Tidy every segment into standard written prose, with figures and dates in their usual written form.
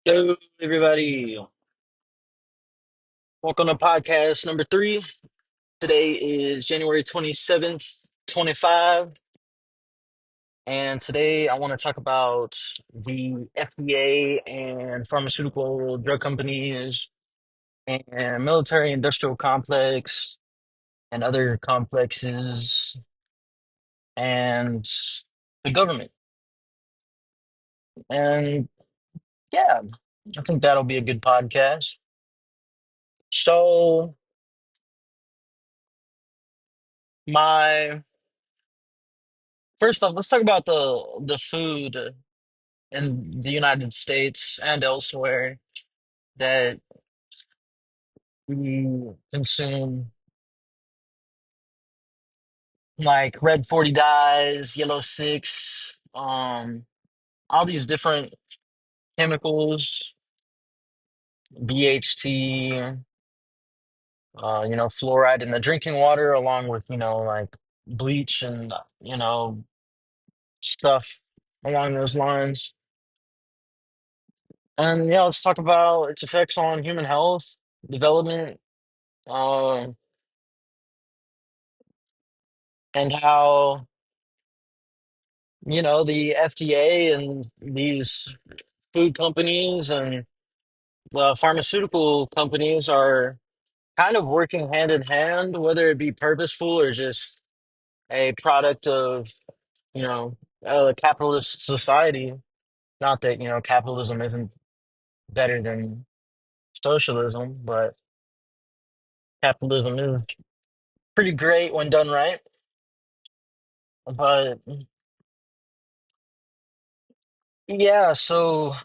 Hello, everybody. Welcome to podcast number three. Today is January 27th, 25. And today I want to talk about the FDA and pharmaceutical drug companies and military industrial complex and other complexes and the government. And yeah, I think that'll be a good podcast. So, my first off, let's talk about the food in the United States and elsewhere that we consume, like red 40 dyes, yellow 6, all these different chemicals, BHT, fluoride in the drinking water, along with, like bleach and, stuff along those lines. And yeah, let's talk about its effects on human health, development, um, and how the FDA and these food companies and the pharmaceutical companies are kind of working hand in hand, whether it be purposeful or just a product of, you know, a capitalist society. Not that, capitalism isn't better than socialism, but capitalism is pretty great when done right. But yeah, so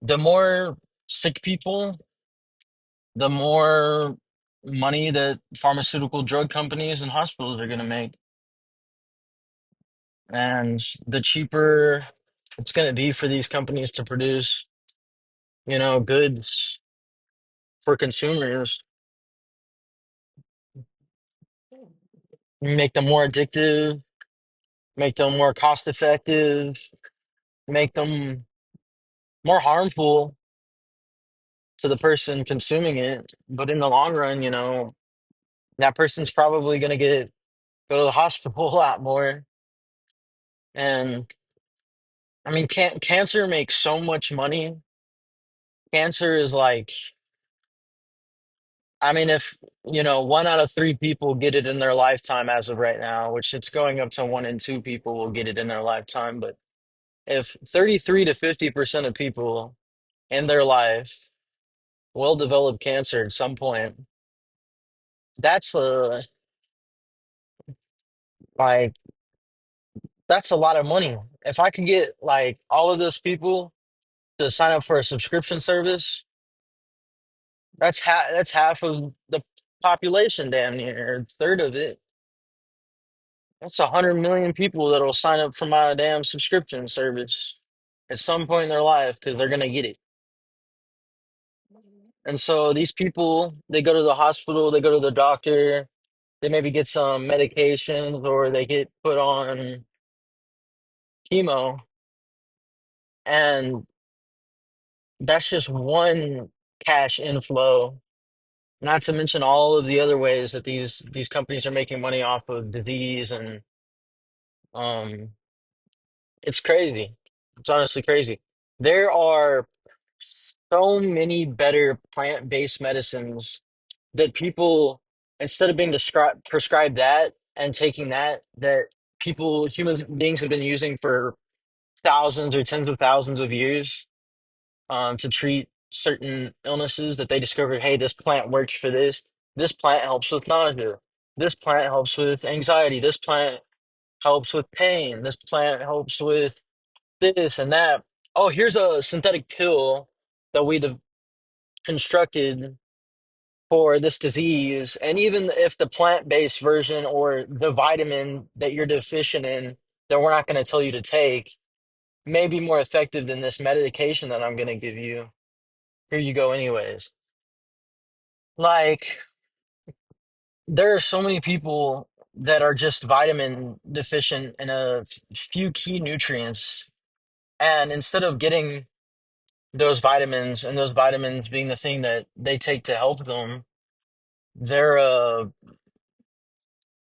the more sick people, the more money that pharmaceutical drug companies and hospitals are going to make. And the cheaper it's going to be for these companies to produce, goods for consumers, make them more addictive, make them more cost effective, make them more harmful to the person consuming it. But in the long run, that person's probably going to go to the hospital a lot more. And I mean, cancer makes so much money. Cancer is like, I mean, if, one out of three people get it in their lifetime as of right now, which it's going up to one in two people will get it in their lifetime. But if 33 to 50% of people in their life will develop cancer at some point, that's like, that's a lot of money. If I could get like all of those people to sign up for a subscription service, that's half of the population, damn near a third of it. That's 100 million people that'll sign up for my damn subscription service at some point in their life because they're gonna get it. And so these people, they go to the hospital, they go to the doctor, they maybe get some medications or they get put on chemo, and that's just one cash inflow. Not to mention all of the other ways that these companies are making money off of disease and um it's crazy. It's honestly crazy. There are so many better plant-based medicines that people, instead of being prescribed that and taking that human beings have been using for thousands or tens of thousands of years to treat certain illnesses that they discovered, hey, this plant works for this. This plant helps with nausea. This plant helps with anxiety. This plant helps with pain. This plant helps with this and that. Oh, here's a synthetic pill that we constructed for this disease. And even if the plant-based version or the vitamin that you're deficient in that we're not going to tell you to take may be more effective than this medication that I'm going to give you. Here you go, anyways. Like, there are so many people that are just vitamin deficient in a few key nutrients. And instead of getting those vitamins, and those vitamins being the thing that they take to help them, they're uh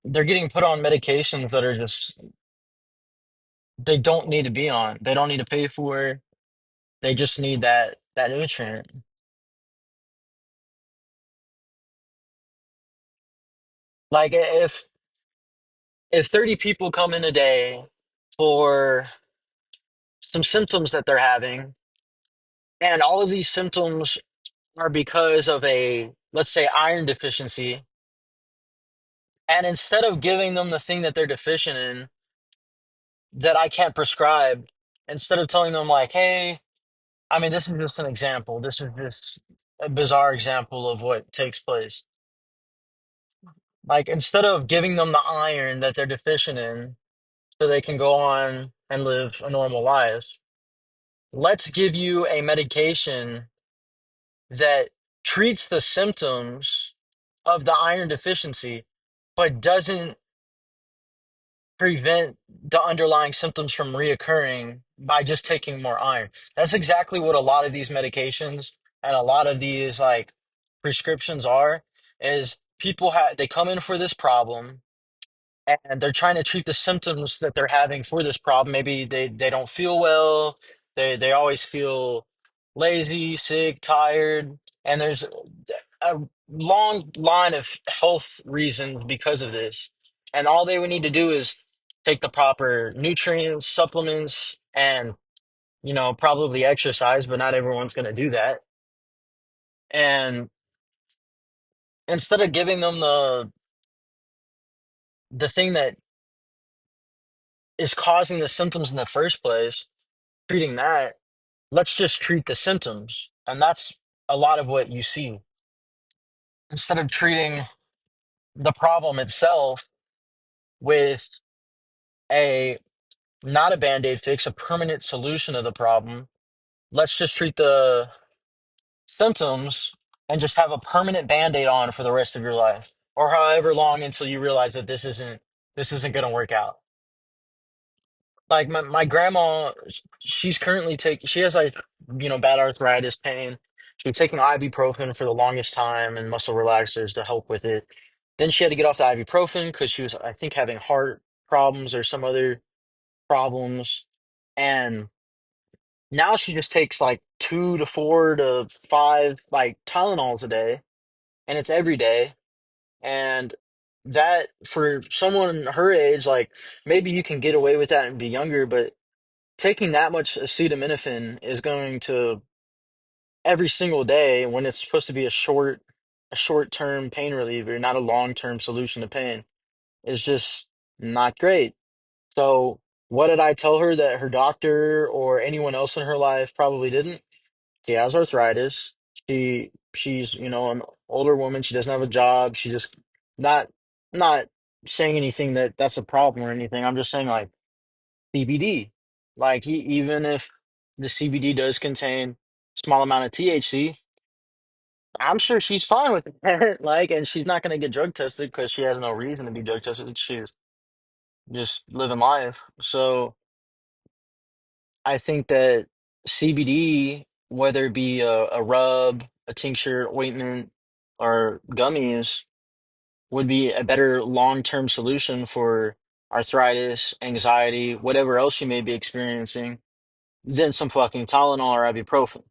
they're getting put on medications that are just they don't need to be on. They don't need to pay for. They just need that nutrient. Like if 30 people come in a day for some symptoms that they're having, and all of these symptoms are because of a, let's say, iron deficiency, and instead of giving them the thing that they're deficient in that I can't prescribe, instead of telling them like, hey, I mean, this is just an example. This is just a bizarre example of what takes place. Like, instead of giving them the iron that they're deficient in so they can go on and live a normal life, let's give you a medication that treats the symptoms of the iron deficiency, but doesn't prevent the underlying symptoms from reoccurring by just taking more iron. That's exactly what a lot of these medications and a lot of these like prescriptions are, is people have they come in for this problem and they're trying to treat the symptoms that they're having for this problem. Maybe they don't feel well, they always feel lazy, sick, tired, and there's a long line of health reasons because of this. And all they would need to do is take the proper nutrients, supplements, and probably exercise, but not everyone's going to do that. And instead of giving them the thing that is causing the symptoms in the first place, treating that, let's just treat the symptoms. And that's a lot of what you see. Instead of treating the problem itself with a not a band-aid fix, a permanent solution of the problem, let's just treat the symptoms and just have a permanent band-aid on for the rest of your life. Or however long until you realize that this isn't going to work out. Like my grandma, she's currently she has like, bad arthritis pain. She was taking ibuprofen for the longest time and muscle relaxers to help with it. Then she had to get off the ibuprofen because she was, I think, having heart problems or some other problems. And now she just takes like 2 to 4 to 5 like Tylenols a day, and it's every day. And that for someone her age, like maybe you can get away with that and be younger, but taking that much acetaminophen is going to every single day when it's supposed to be a short term pain reliever, not a long term solution to pain, is just not great. So what did I tell her that her doctor or anyone else in her life probably didn't? She has arthritis. She's an older woman. She doesn't have a job. She just not not saying anything that's a problem or anything. I'm just saying like CBD. Like even if the CBD does contain small amount of THC, I'm sure she's fine with it. Like, and she's not going to get drug tested because she has no reason to be drug tested. She's just living life. So I think that CBD, whether it be a rub, a tincture, ointment, or gummies, would be a better long-term solution for arthritis, anxiety, whatever else you may be experiencing than some fucking Tylenol or ibuprofen.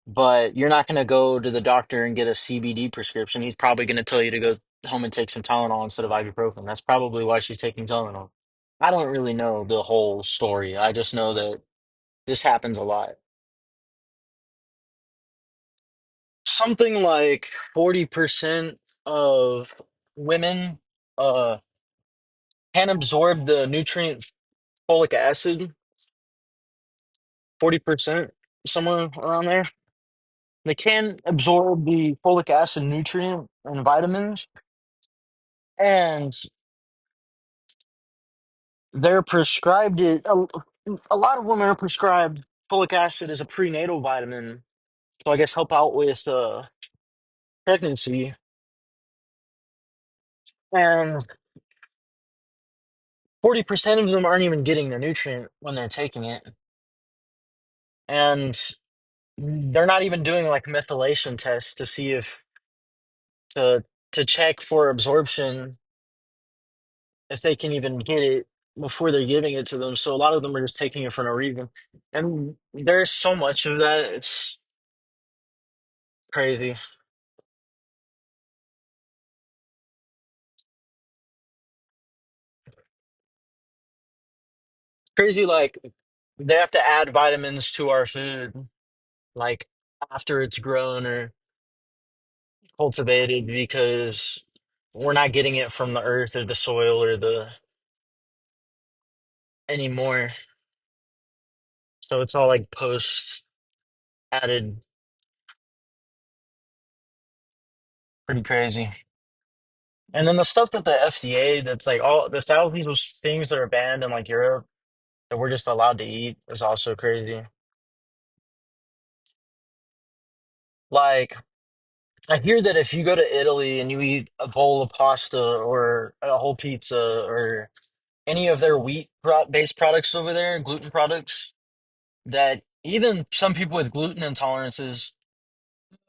But you're not going to go to the doctor and get a CBD prescription. He's probably going to tell you to go home and take some Tylenol instead of ibuprofen. That's probably why she's taking Tylenol. I don't really know the whole story. I just know that this happens a lot. Something like 40% of women uh, can absorb the nutrient folic acid, 40%, somewhere around there. They can absorb the folic acid nutrient and vitamins, and they're prescribed it. A lot of women are prescribed folic acid as a prenatal vitamin, so I guess help out with pregnancy. And 40% of them aren't even getting the nutrient when they're taking it. and they're not even doing like methylation tests to see if to to check for absorption if they can even get it before they're giving it to them. So a lot of them are just taking it for no reason. And there's so much of that. It's crazy. Crazy like they have to add vitamins to our food like after it's grown or cultivated because we're not getting it from the earth or the soil or the anymore. So it's all like post added, pretty crazy. And then the stuff that the FDA, that's like all the thousands of things that are banned in like Europe that we're just allowed to eat is also crazy. Like I hear that if you go to Italy and you eat a bowl of pasta or a whole pizza or any of their based products over there, gluten products, that even some people with gluten intolerances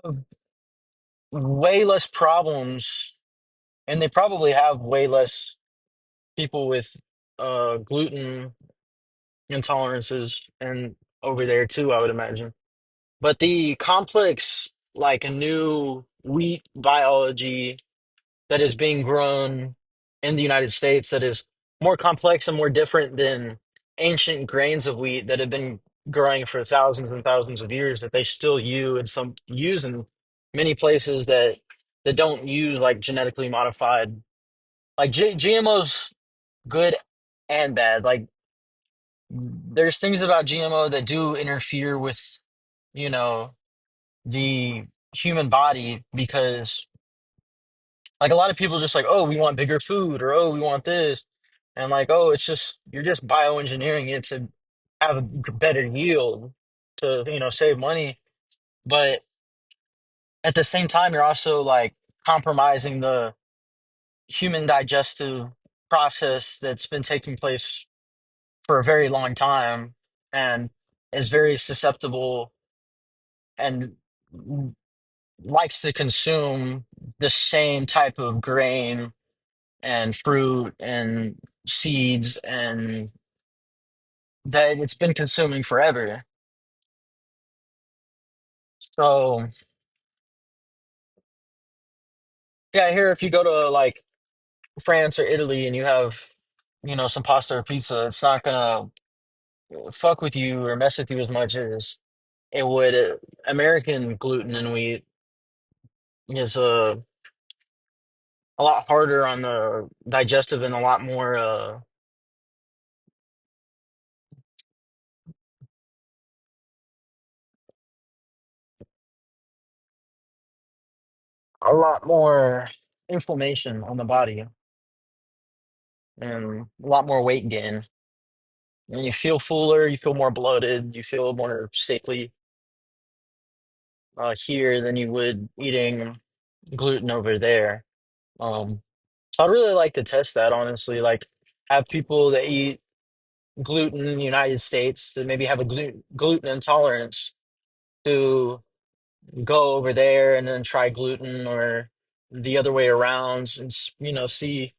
have way less problems, and they probably have way less people with gluten intolerances and over there too, I would imagine. But the complex, like a new wheat biology that is being grown in the United States that is more complex and more different than ancient grains of wheat that have been growing for thousands and thousands of years that they still use in many places that don't use like genetically modified like GMOs good and bad. Like there's things about GMO that do interfere with, you know, the human body because like a lot of people just like, oh, we want bigger food or oh, we want this. And like, oh, it's just you're just bioengineering it to have a better yield to, save money. But at the same time, you're also like compromising the human digestive process that's been taking place for a very long time and is very susceptible and likes to consume the same type of grain and fruit and seeds and that it's been consuming forever. So yeah, here if you go to like France or Italy and you have, some pasta or pizza, it's not gonna fuck with you or mess with you as much as it would. American gluten and wheat is a lot harder on the digestive and a lot more inflammation on the body and a lot more weight gain. And you feel fuller, you feel more bloated, you feel more sickly here than you would eating gluten over there. So I'd really like to test that, honestly. Like, have people that eat gluten in the United States that maybe have a gluten intolerance to go over there and then try gluten or the other way around and, see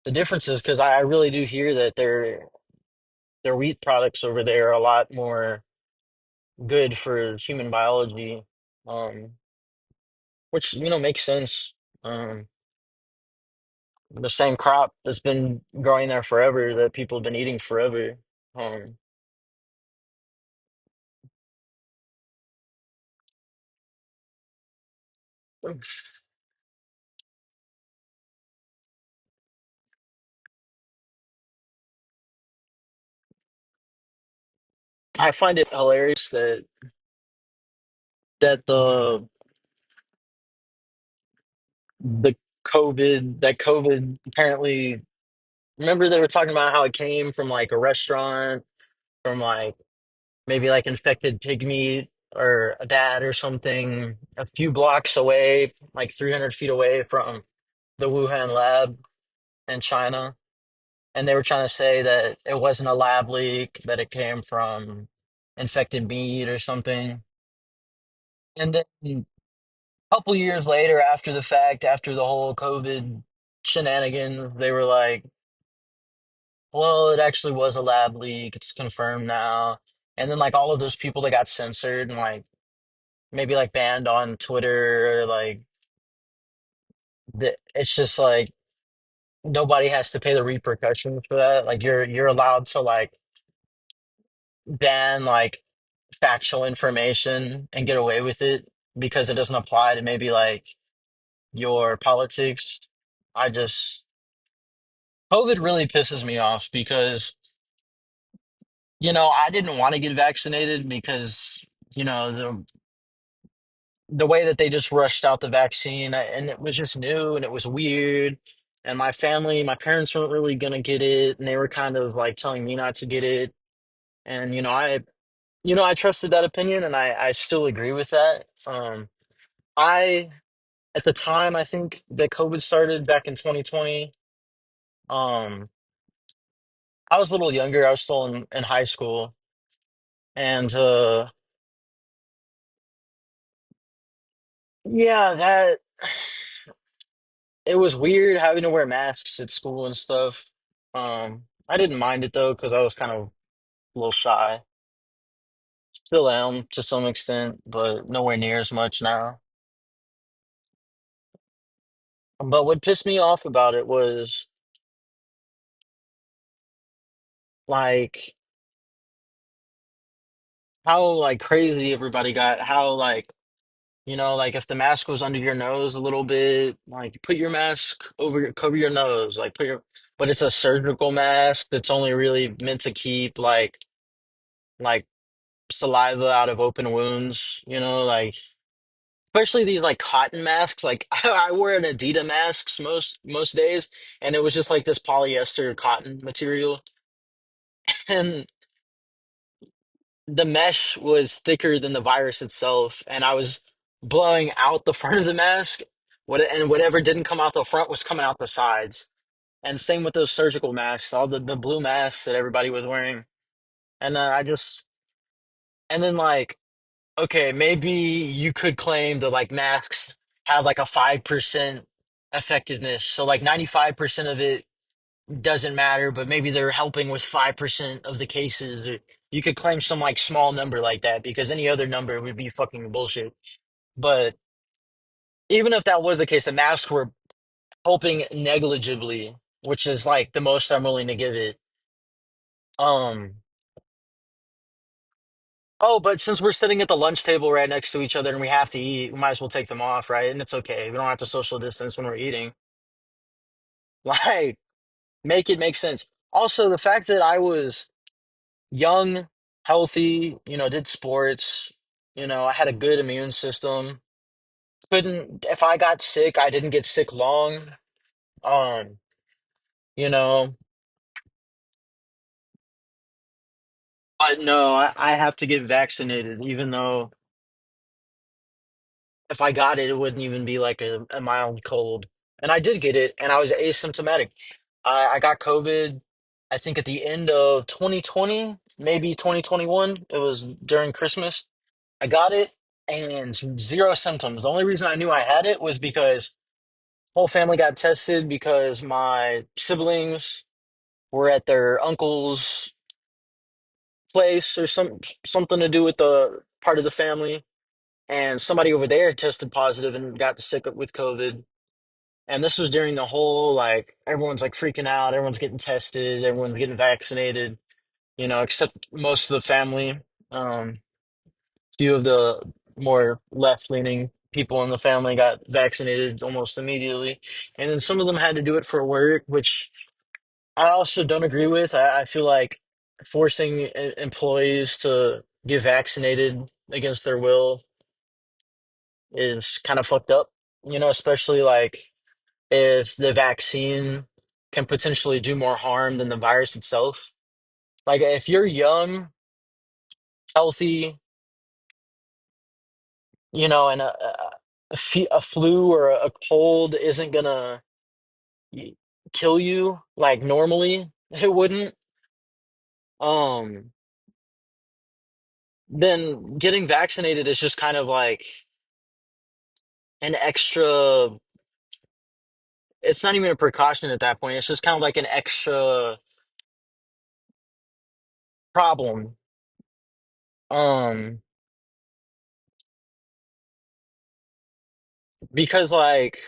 the differences. Because I really do hear that their wheat products over there are a lot more good for human biology, um, which makes sense. Um, the same crop that's been growing there forever that people have been eating forever. Um, I find it hilarious that the COVID apparently, remember they were talking about how it came from like a restaurant from like maybe like infected pig meat or a dad or something a few blocks away, like 300 feet away from the Wuhan lab in China. And they were trying to say that it wasn't a lab leak, that it came from infected meat or something. And then a couple years later, after the fact, after the whole COVID shenanigans, they were like, well, it actually was a lab leak. It's confirmed now. And then like all of those people that got censored and like maybe like banned on Twitter, or, like it's just like nobody has to pay the repercussions for that. Like you're allowed to like ban like factual information and get away with it because it doesn't apply to maybe like your politics. I just COVID really pisses me off because I didn't want to get vaccinated because the way that they just rushed out the vaccine, and it was just new and it was weird, and my parents weren't really gonna get it, and they were kind of like telling me not to get it, and I trusted that opinion, and I still agree with that. I At the time, I think that COVID started back in 2020. um I was a little younger. I was still in high school, and yeah, that it was weird having to wear masks at school and stuff. I didn't mind it though because I was kind of a little shy. Still am to some extent, but nowhere near as much now. But what pissed me off about it was like how like crazy everybody got. How like like if the mask was under your nose a little bit, like put your mask cover your nose, like but it's a surgical mask that's only really meant to keep like saliva out of open wounds, like especially these like cotton masks. Like I wear an Adidas masks most days, and it was just like this polyester cotton material, and the mesh was thicker than the virus itself, and I was blowing out the front of the mask. And whatever didn't come out the front was coming out the sides. And same with those surgical masks, all the blue masks that everybody was wearing. And and then like, okay, maybe you could claim that like masks have like a 5% effectiveness. So like 95% of it doesn't matter, but maybe they're helping with 5% of the cases. You could claim some like small number like that because any other number would be fucking bullshit. But even if that was the case, the masks were helping negligibly, which is like the most I'm willing to give it. Um, oh, but since we're sitting at the lunch table right next to each other and we have to eat, we might as well take them off, right? And it's okay. We don't have to social distance when we're eating. Like, make it make sense. Also, the fact that I was young, healthy, did sports, I had a good immune system. Couldn't, if I got sick, I didn't get sick long. Um, you know, but no, I have to get vaccinated, even though if I got it, it wouldn't even be like a mild cold. And I did get it, and I was asymptomatic. I got COVID, I think at the end of 2020, maybe 2021. It was during Christmas. I got it and zero symptoms. The only reason I knew I had it was because whole family got tested because my siblings were at their uncle's place or something to do with the part of the family, and somebody over there tested positive and got sick with COVID. And this was during the whole like everyone's like freaking out, everyone's getting tested, everyone's getting vaccinated, except most of the family. Few of the more left-leaning people in the family got vaccinated almost immediately, and then some of them had to do it for work, which I also don't agree with. I feel like forcing employees to get vaccinated against their will is kind of fucked up, especially like if the vaccine can potentially do more harm than the virus itself. Like if you're young, healthy, and a flu or a cold isn't gonna y- kill you like normally it wouldn't. Um, then getting vaccinated is just kind of like an extra, it's not even a precaution at that point. It's just kind of like an extra problem. Um, because like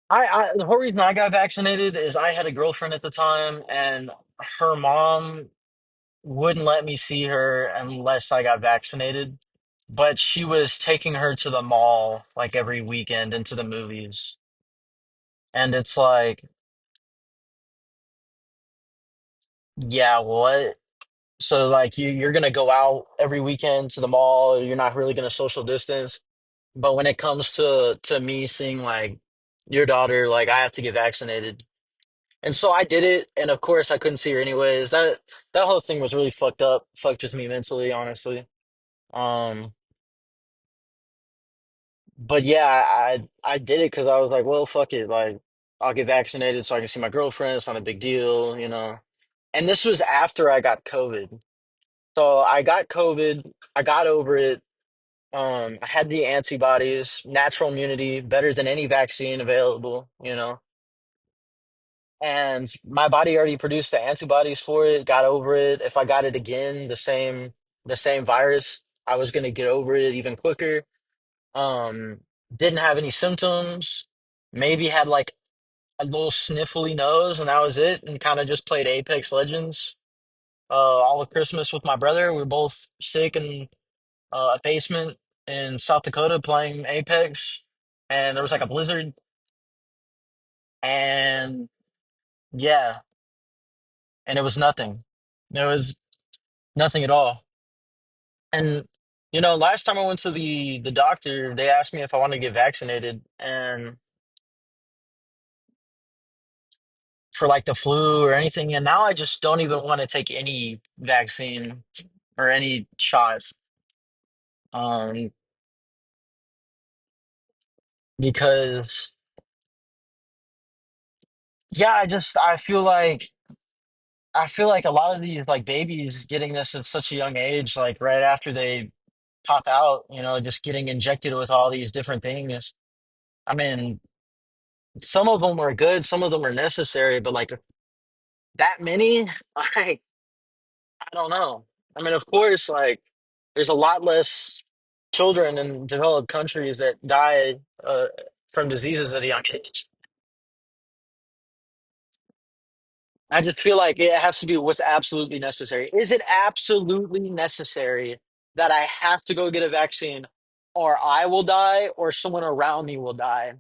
the whole reason I got vaccinated is I had a girlfriend at the time, and her mom wouldn't let me see her unless I got vaccinated. But she was taking her to the mall like every weekend into the movies. And it's like, yeah, what? So like you're gonna go out every weekend to the mall, you're not really gonna social distance. But when it comes to me seeing like your daughter, like I have to get vaccinated. And so I did it, and of course I couldn't see her anyways. That whole thing was really fucked up, fucked with me mentally, honestly. Um, but yeah, I did it because I was like, well, fuck it, like I'll get vaccinated so I can see my girlfriend. It's not a big deal, you know. And this was after I got COVID. So I got COVID, I got over it. I had the antibodies, natural immunity, better than any vaccine available, you know. And my body already produced the antibodies for it, got over it. If I got it again, the same virus, I was gonna get over it even quicker. Um, didn't have any symptoms. Maybe had like a little sniffly nose, and that was it. And kind of just played Apex Legends all of Christmas with my brother. We were both sick in a basement in South Dakota playing Apex, and there was like a blizzard, and yeah, and it was nothing. There was nothing at all. And last time I went to the doctor, they asked me if I wanted to get vaccinated, and for like the flu or anything. And now I just don't even want to take any vaccine or any shot, um, because yeah, I feel like a lot of these like babies getting this at such a young age, like right after they pop out, just getting injected with all these different things. I mean, some of them are good, some of them are necessary, but like that many, like I don't know. I mean, of course, like there's a lot less children in developed countries that die from diseases at a young age. I just feel like it has to be what's absolutely necessary. Is it absolutely necessary that I have to go get a vaccine, or I will die, or someone around me will die?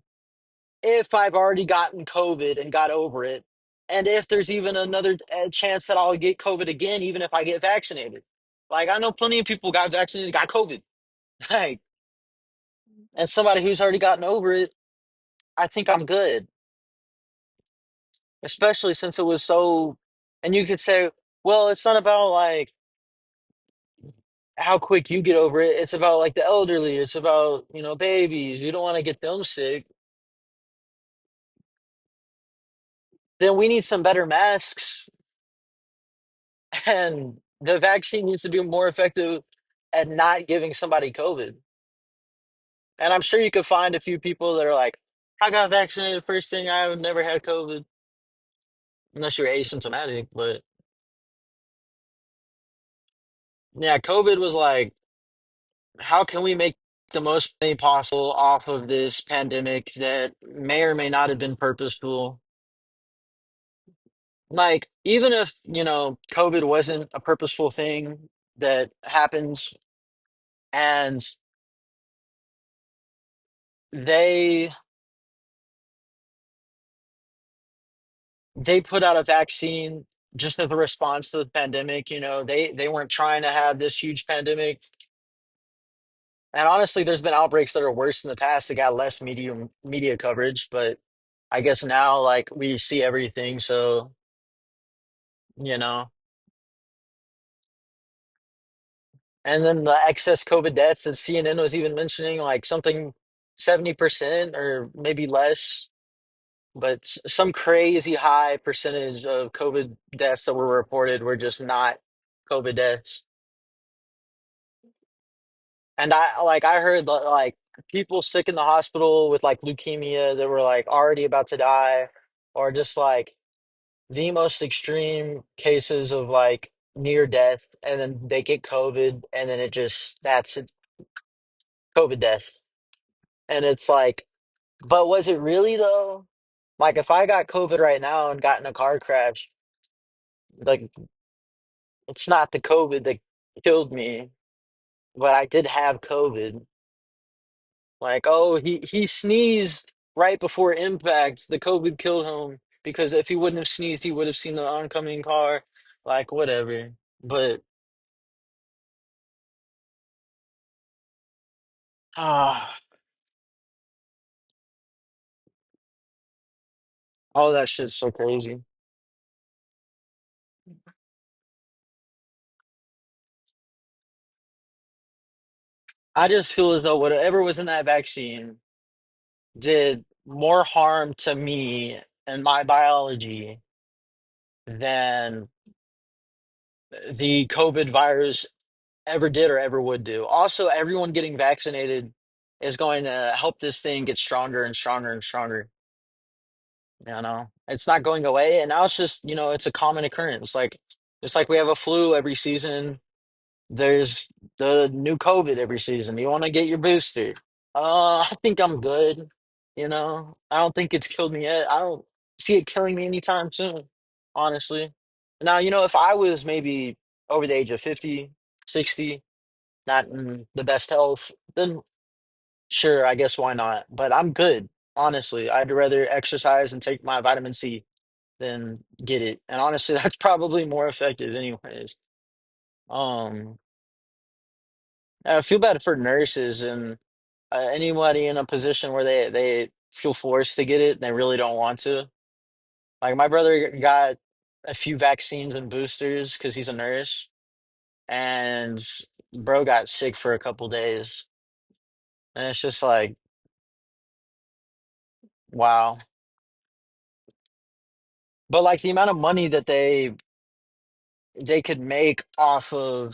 If I've already gotten COVID and got over it, and if there's even another chance that I'll get COVID again, even if I get vaccinated. Like I know plenty of people got vaccinated, got COVID. Like, and somebody who's already gotten over it, I think I'm good. Especially since it was so, and you could say, well, it's not about like how quick you get over it. It's about like the elderly. It's about, babies. You don't want to get them sick. Then we need some better masks, and the vaccine needs to be more effective at not giving somebody COVID. And I'm sure you could find a few people that are like, I got vaccinated first thing. I've never had COVID, unless you're asymptomatic. But yeah, COVID was like, how can we make the most money possible off of this pandemic that may or may not have been purposeful? Like, even if, COVID wasn't a purposeful thing that happens, and they they put out a vaccine just as a response to the pandemic, they weren't trying to have this huge pandemic. And honestly, there's been outbreaks that are worse in the past that got less media coverage, but I guess now like we see everything, so you know. And then the excess COVID deaths that CNN was even mentioning, like something 70% or maybe less, but some crazy high percentage of COVID deaths that were reported were just not. COVID deaths. And I heard like people sick in the hospital with like leukemia that were like already about to die, or just like the most extreme cases of like near death, and then they get COVID, and then it just that's it, COVID death. And it's like, but was it really though? Like if I got COVID right now and got in a car crash, like it's not the COVID that killed me, but I did have COVID. Like, oh, he sneezed right before impact. The COVID killed him because if he wouldn't have sneezed, he would have seen the oncoming car. Like, whatever. But ah, all that shit's so crazy. I just feel as though whatever was in that vaccine did more harm to me and my biology than the COVID virus ever did or ever would do. Also, everyone getting vaccinated is going to help this thing get stronger and stronger and stronger. You know, it's not going away, and now it's just, it's a common occurrence. Like it's like we have a flu every season. There's the new COVID every season. You want to get your booster? I think I'm good. I don't think it's killed me yet. I don't see it killing me anytime soon, honestly. Now, if I was maybe over the age of 50, 60, not in the best health, then sure, I guess why not? But I'm good, honestly. I'd rather exercise and take my vitamin C than get it. And honestly, that's probably more effective anyways. Um, I feel bad for nurses and anybody in a position where they feel forced to get it and they really don't want to. Like my brother got a few vaccines and boosters because he's a nurse, and bro got sick for a couple days. And it's just like, wow. But like the amount of money that they could make un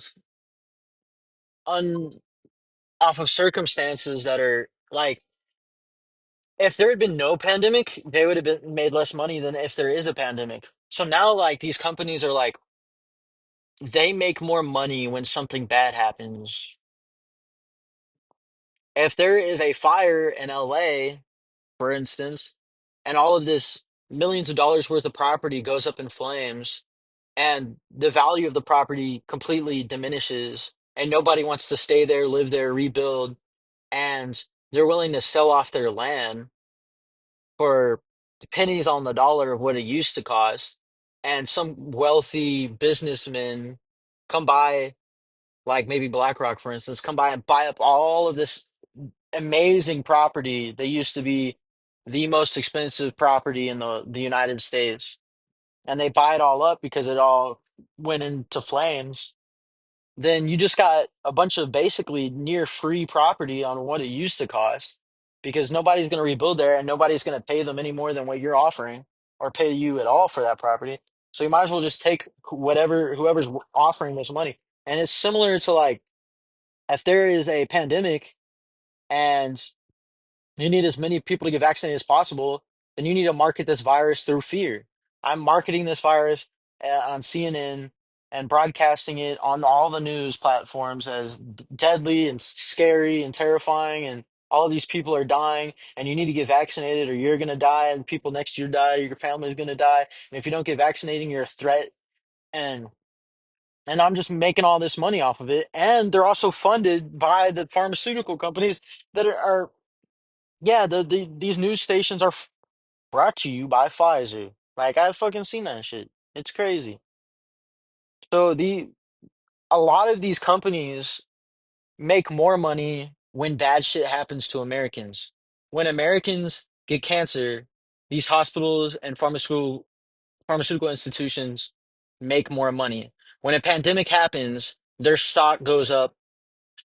off of circumstances that are like, if there had been no pandemic, they would have been made less money than if there is a pandemic. So now like these companies are like, they make more money when something bad happens. If there is a fire in LA, for instance, and all of this millions of dollars worth of property goes up in flames, and the value of the property completely diminishes, and nobody wants to stay there, live there, rebuild, and they're willing to sell off their land for pennies on the dollar of what it used to cost, and some wealthy businessmen come by, like maybe BlackRock, for instance, come by and buy up all of this amazing property that used to be the most expensive property in the United States. And they buy it all up because it all went into flames. Then you just got a bunch of basically near free property on what it used to cost because nobody's going to rebuild there and nobody's going to pay them any more than what you're offering or pay you at all for that property. So you might as well just take whoever's offering this money. And it's similar to like if there is a pandemic and you need as many people to get vaccinated as possible, then you need to market this virus through fear. I'm marketing this virus on CNN and broadcasting it on all the news platforms as deadly and scary and terrifying, and all of these people are dying, and you need to get vaccinated or you're going to die, and people next to you die, or your family is going to die. And if you don't get vaccinated, you're a threat. And I'm just making all this money off of it. And they're also funded by the pharmaceutical companies that are yeah, these news stations are brought to you by Pfizer. Like I've fucking seen that shit. It's crazy. So a lot of these companies make more money when bad shit happens to Americans. When Americans get cancer, these hospitals and pharmaceutical institutions make more money. When a pandemic happens, their stock goes up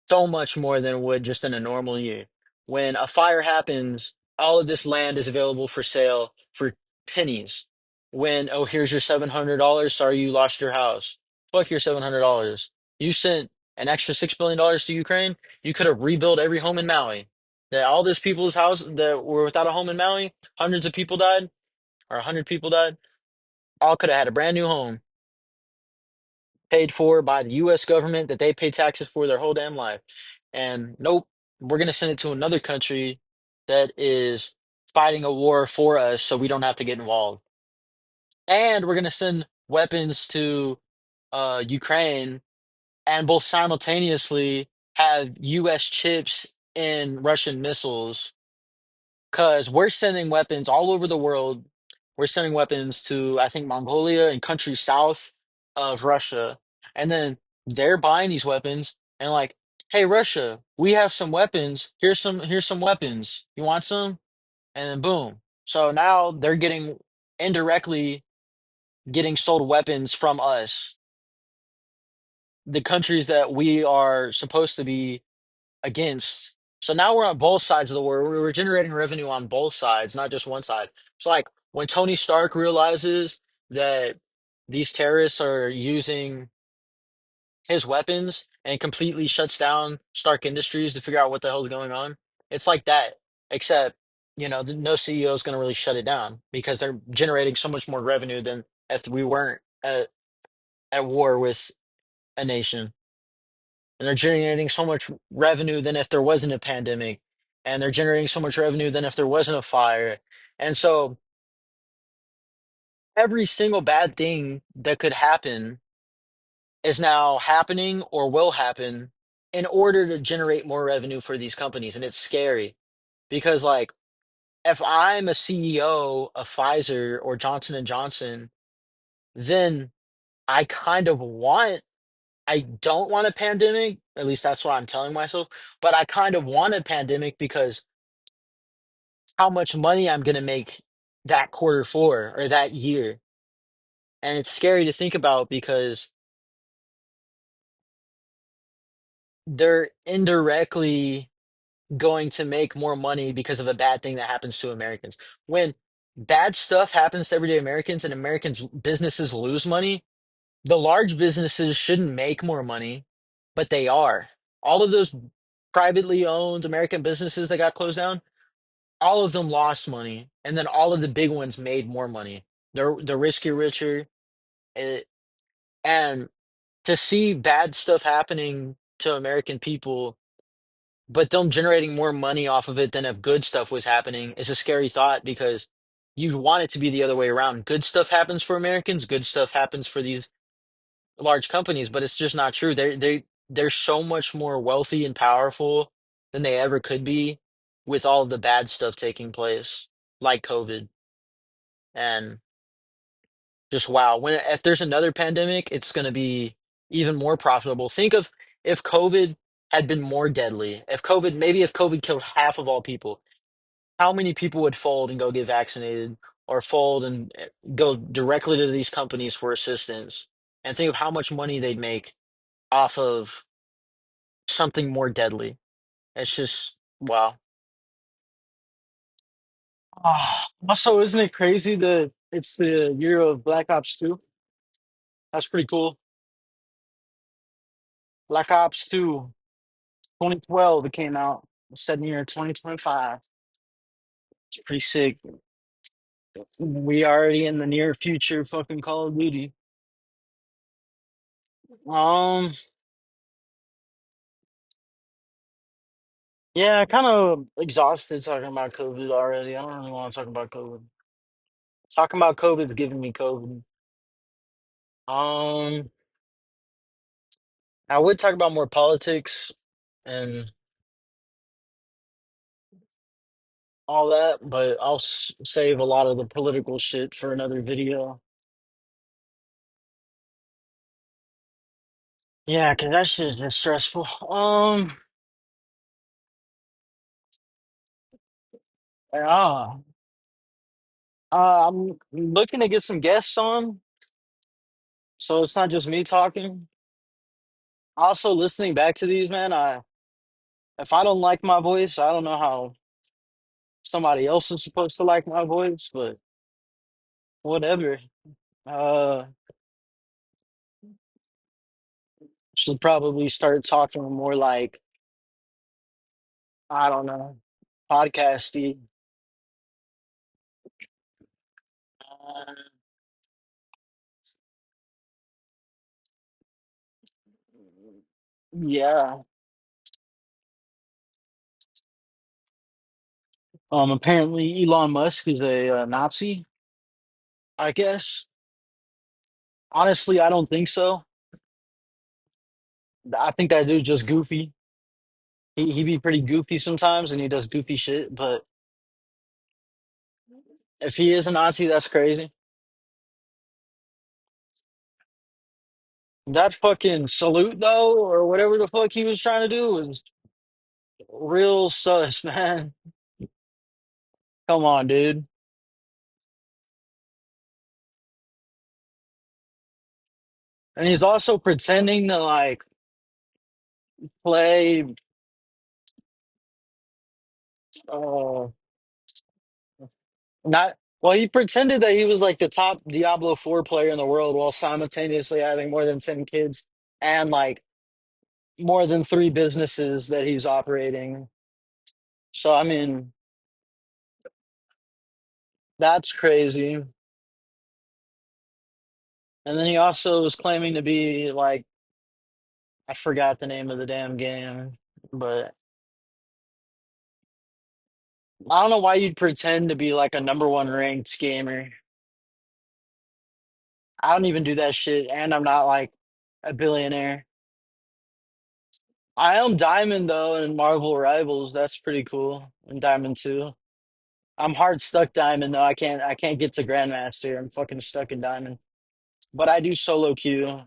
so much more than it would just in a normal year. When a fire happens, all of this land is available for sale for pennies. When, oh, here's your $700, sorry you lost your house. Fuck your $700. You sent an extra $6 billion to Ukraine. You could have rebuilt every home in Maui. That all those people's house that were without a home in Maui, hundreds of people died, or 100 people died. All could have had a brand new home paid for by the U.S. government that they pay taxes for their whole damn life. And nope, we're gonna send it to another country that is fighting a war for us, so we don't have to get involved. And we're gonna send weapons to Ukraine and both simultaneously have US chips in Russian missiles because we're sending weapons all over the world. We're sending weapons to, I think, Mongolia and countries south of Russia. And then they're buying these weapons and like, hey, Russia, we have some weapons. Here's some weapons. You want some? And then boom. So now they're getting indirectly getting sold weapons from us, the countries that we are supposed to be against. So now we're on both sides of the war. We're generating revenue on both sides, not just one side. So like when Tony Stark realizes that these terrorists are using his weapons and completely shuts down Stark Industries to figure out what the hell is going on, it's like that. Except, no CEO is going to really shut it down because they're generating so much more revenue than if we weren't at war with a nation. And they're generating so much revenue than if there wasn't a pandemic, and they're generating so much revenue than if there wasn't a fire. And so every single bad thing that could happen is now happening or will happen in order to generate more revenue for these companies. And it's scary because like if I'm a CEO of Pfizer or Johnson and Johnson, then I kind of want I don't want a pandemic. At least that's what I'm telling myself. But I kind of want a pandemic because how much money I'm going to make that quarter for or that year. And it's scary to think about because they're indirectly going to make more money because of a bad thing that happens to Americans. When bad stuff happens to everyday Americans and Americans' businesses lose money, the large businesses shouldn't make more money, but they are. All of those privately owned American businesses that got closed down, all of them lost money, and then all of the big ones made more money. The riskier richer, eh, and to see bad stuff happening to American people, but them generating more money off of it than if good stuff was happening is a scary thought because you want it to be the other way around. Good stuff happens for Americans, good stuff happens for these large companies, but it's just not true. They're so much more wealthy and powerful than they ever could be with all of the bad stuff taking place, like COVID. And just wow, when if there's another pandemic, it's going to be even more profitable. Think of if COVID had been more deadly. If COVID killed half of all people, how many people would fold and go get vaccinated or fold and go directly to these companies for assistance? And think of how much money they'd make off of something more deadly. It's just wow. Also, isn't it crazy that it's the year of Black Ops 2? That's pretty cool. Black Ops 2, 2012, it came out. Set near 2025. It's pretty sick. We already in the near future fucking Call of Duty. Um, yeah, kind of exhausted talking about COVID already. I don't really want to talk about COVID. Talking about COVID's giving me COVID. Um, I would talk about more politics and all that, but I'll save a lot of the political shit for another video. Yeah, 'cause that shit's been stressful. Yeah, I'm looking to get some guests on, so it's not just me talking. Also, listening back to these, man, if I don't like my voice, I don't know how somebody else is supposed to like my voice, but whatever. Uh, Should probably start talking more like, I don't know, podcasty. Uh, yeah. Apparently Elon Musk is a, Nazi, I guess. Honestly, I don't think so. I think that dude's just goofy. He be pretty goofy sometimes, and he does goofy shit. But if he is a Nazi, that's crazy. That fucking salute though, or whatever the fuck he was trying to do, was real sus, man. Come on, dude. And he's also pretending to like play. Uh, not well. He pretended that he was like the top Diablo 4 player in the world while simultaneously having more than 10 kids and like more than three businesses that he's operating. So I mean, that's crazy. And then he also was claiming to be like, I forgot the name of the damn game, but I don't know why you'd pretend to be like a number one ranked gamer. I don't even do that shit, and I'm not like a billionaire. I am Diamond though in Marvel Rivals. That's pretty cool. And Diamond 2. I'm hard stuck Diamond though. I can't get to Grandmaster. I'm fucking stuck in Diamond. But I do solo queue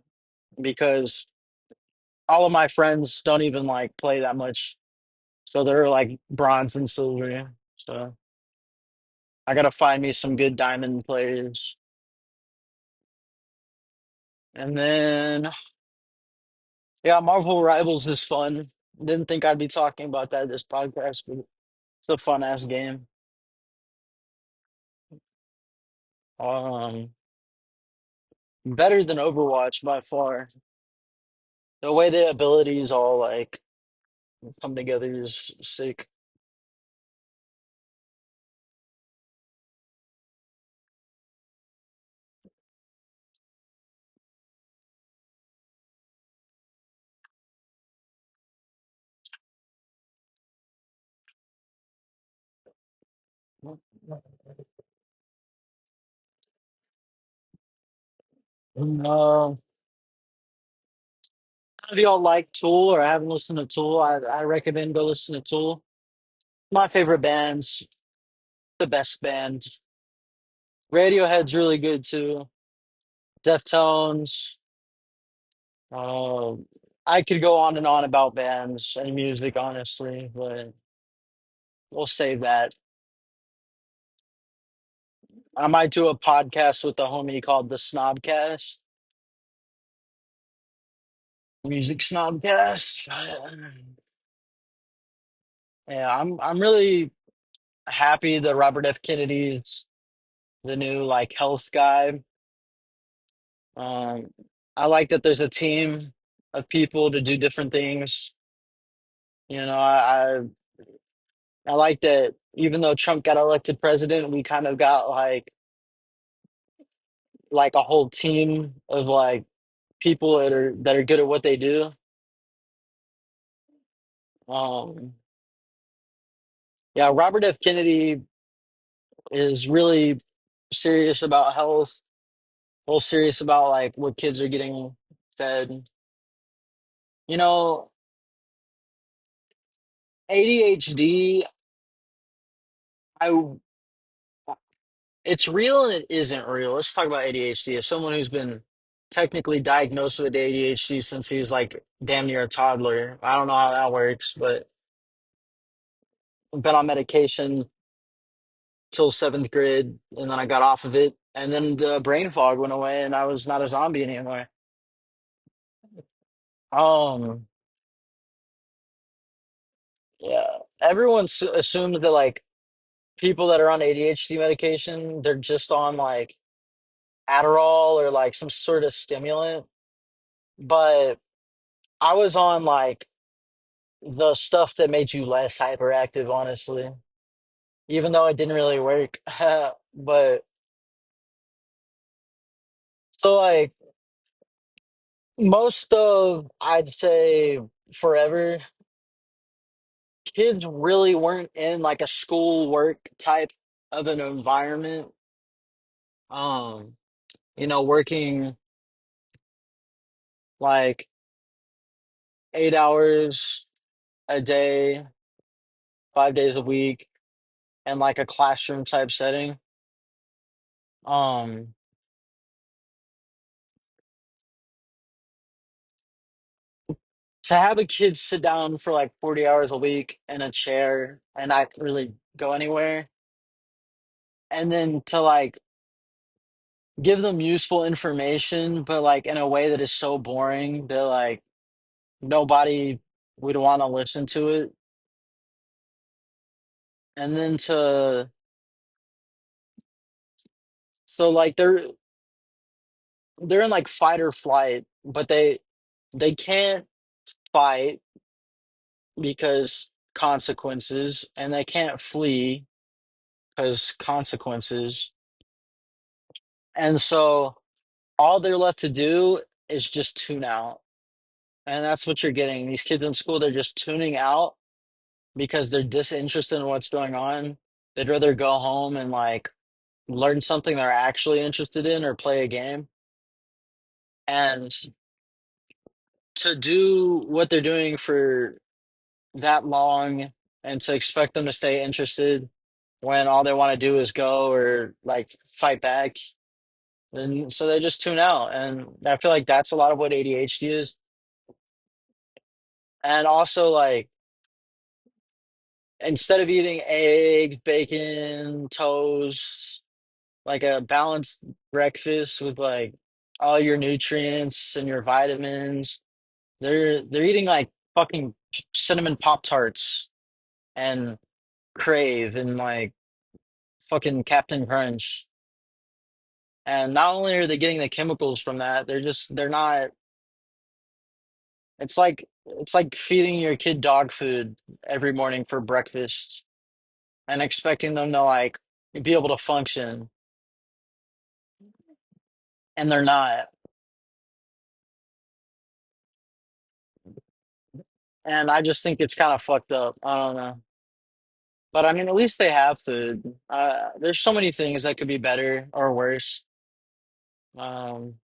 because all of my friends don't even like play that much. So they're like bronze and silver. So I gotta find me some good Diamond players. And then yeah, Marvel Rivals is fun. Didn't think I'd be talking about that this podcast, but it's a fun ass game. Um, Better than Overwatch by far. The way the abilities all like come together is sick. Uh, if y'all like Tool or haven't listened to Tool, I recommend go listen to Tool. My favorite band's the best band. Radiohead's really good too. Deftones. Um, I could go on and on about bands and music, honestly, but we'll save that. I might do a podcast with the homie called the Snobcast, Music Snobcast. Yeah, I'm really happy that Robert F. Kennedy's the new like health guy. Um, I like that there's a team of people to do different things. You know, I like that even though Trump got elected president, we kind of got like a whole team of like people that are good at what they do. Um, yeah, Robert F. Kennedy is really serious about health, real serious about like what kids are getting fed. You know, ADHD, I it's real and it isn't real. Let's talk about ADHD. As someone who's been technically diagnosed with ADHD since he was like damn near a toddler, I don't know how that works, but I've been on medication till seventh grade, and then I got off of it, and then the brain fog went away, and I was not a zombie anymore. Um, yeah, everyone assumes that like people that are on ADHD medication, they're just on like Adderall or like some sort of stimulant, but I was on like the stuff that made you less hyperactive, honestly, even though it didn't really work. But so like most of I'd say forever, kids really weren't in like a school work type of an environment. Um, working like 8 hours a day, 5 days a week, in like a classroom type setting. Um, to have a kid sit down for like 40 hours a week in a chair and not really go anywhere, and then to like give them useful information, but like in a way that is so boring that like nobody would want to listen to it. And then to so like they're in like fight or flight, but they can't fight because consequences, and they can't flee because consequences. And so all they're left to do is just tune out. And that's what you're getting. These kids in school, they're just tuning out because they're disinterested in what's going on. They'd rather go home and like learn something they're actually interested in or play a game. And to do what they're doing for that long and to expect them to stay interested when all they want to do is go or like fight back. And so they just tune out. And I feel like that's a lot of what ADHD is. And also, like, instead of eating eggs, bacon, toast, like a balanced breakfast with like all your nutrients and your vitamins, they're eating like fucking cinnamon Pop Tarts and Crave and like fucking Captain Crunch. And not only are they getting the chemicals from that, they're not it's like feeding your kid dog food every morning for breakfast and expecting them to like be able to function, and they're not. And I just think it's kind of fucked up. I don't know. But I mean, at least they have food. There's so many things that could be better or worse. Um,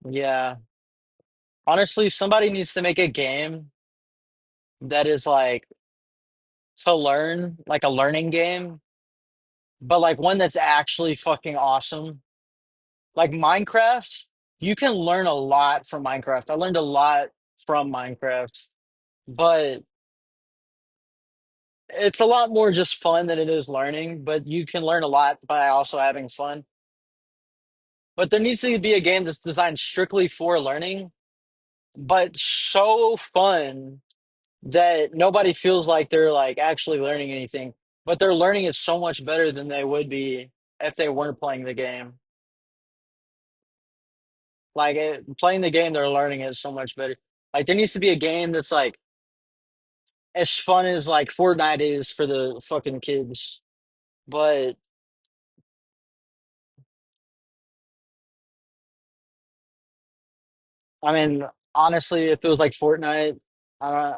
yeah. Honestly, somebody needs to make a game that is like to learn, like a learning game, but like one that's actually fucking awesome. Like Minecraft, you can learn a lot from Minecraft. I learned a lot from Minecraft, but it's a lot more just fun than it is learning, but you can learn a lot by also having fun. But there needs to be a game that's designed strictly for learning, but so fun that nobody feels like they're like actually learning anything. But they're learning it so much better than they would be if they weren't playing the game. Like playing the game, they're learning it so much better. Like there needs to be a game that's like as fun as like Fortnite is for the fucking kids. But I mean, honestly, if it was like Fortnite, uh,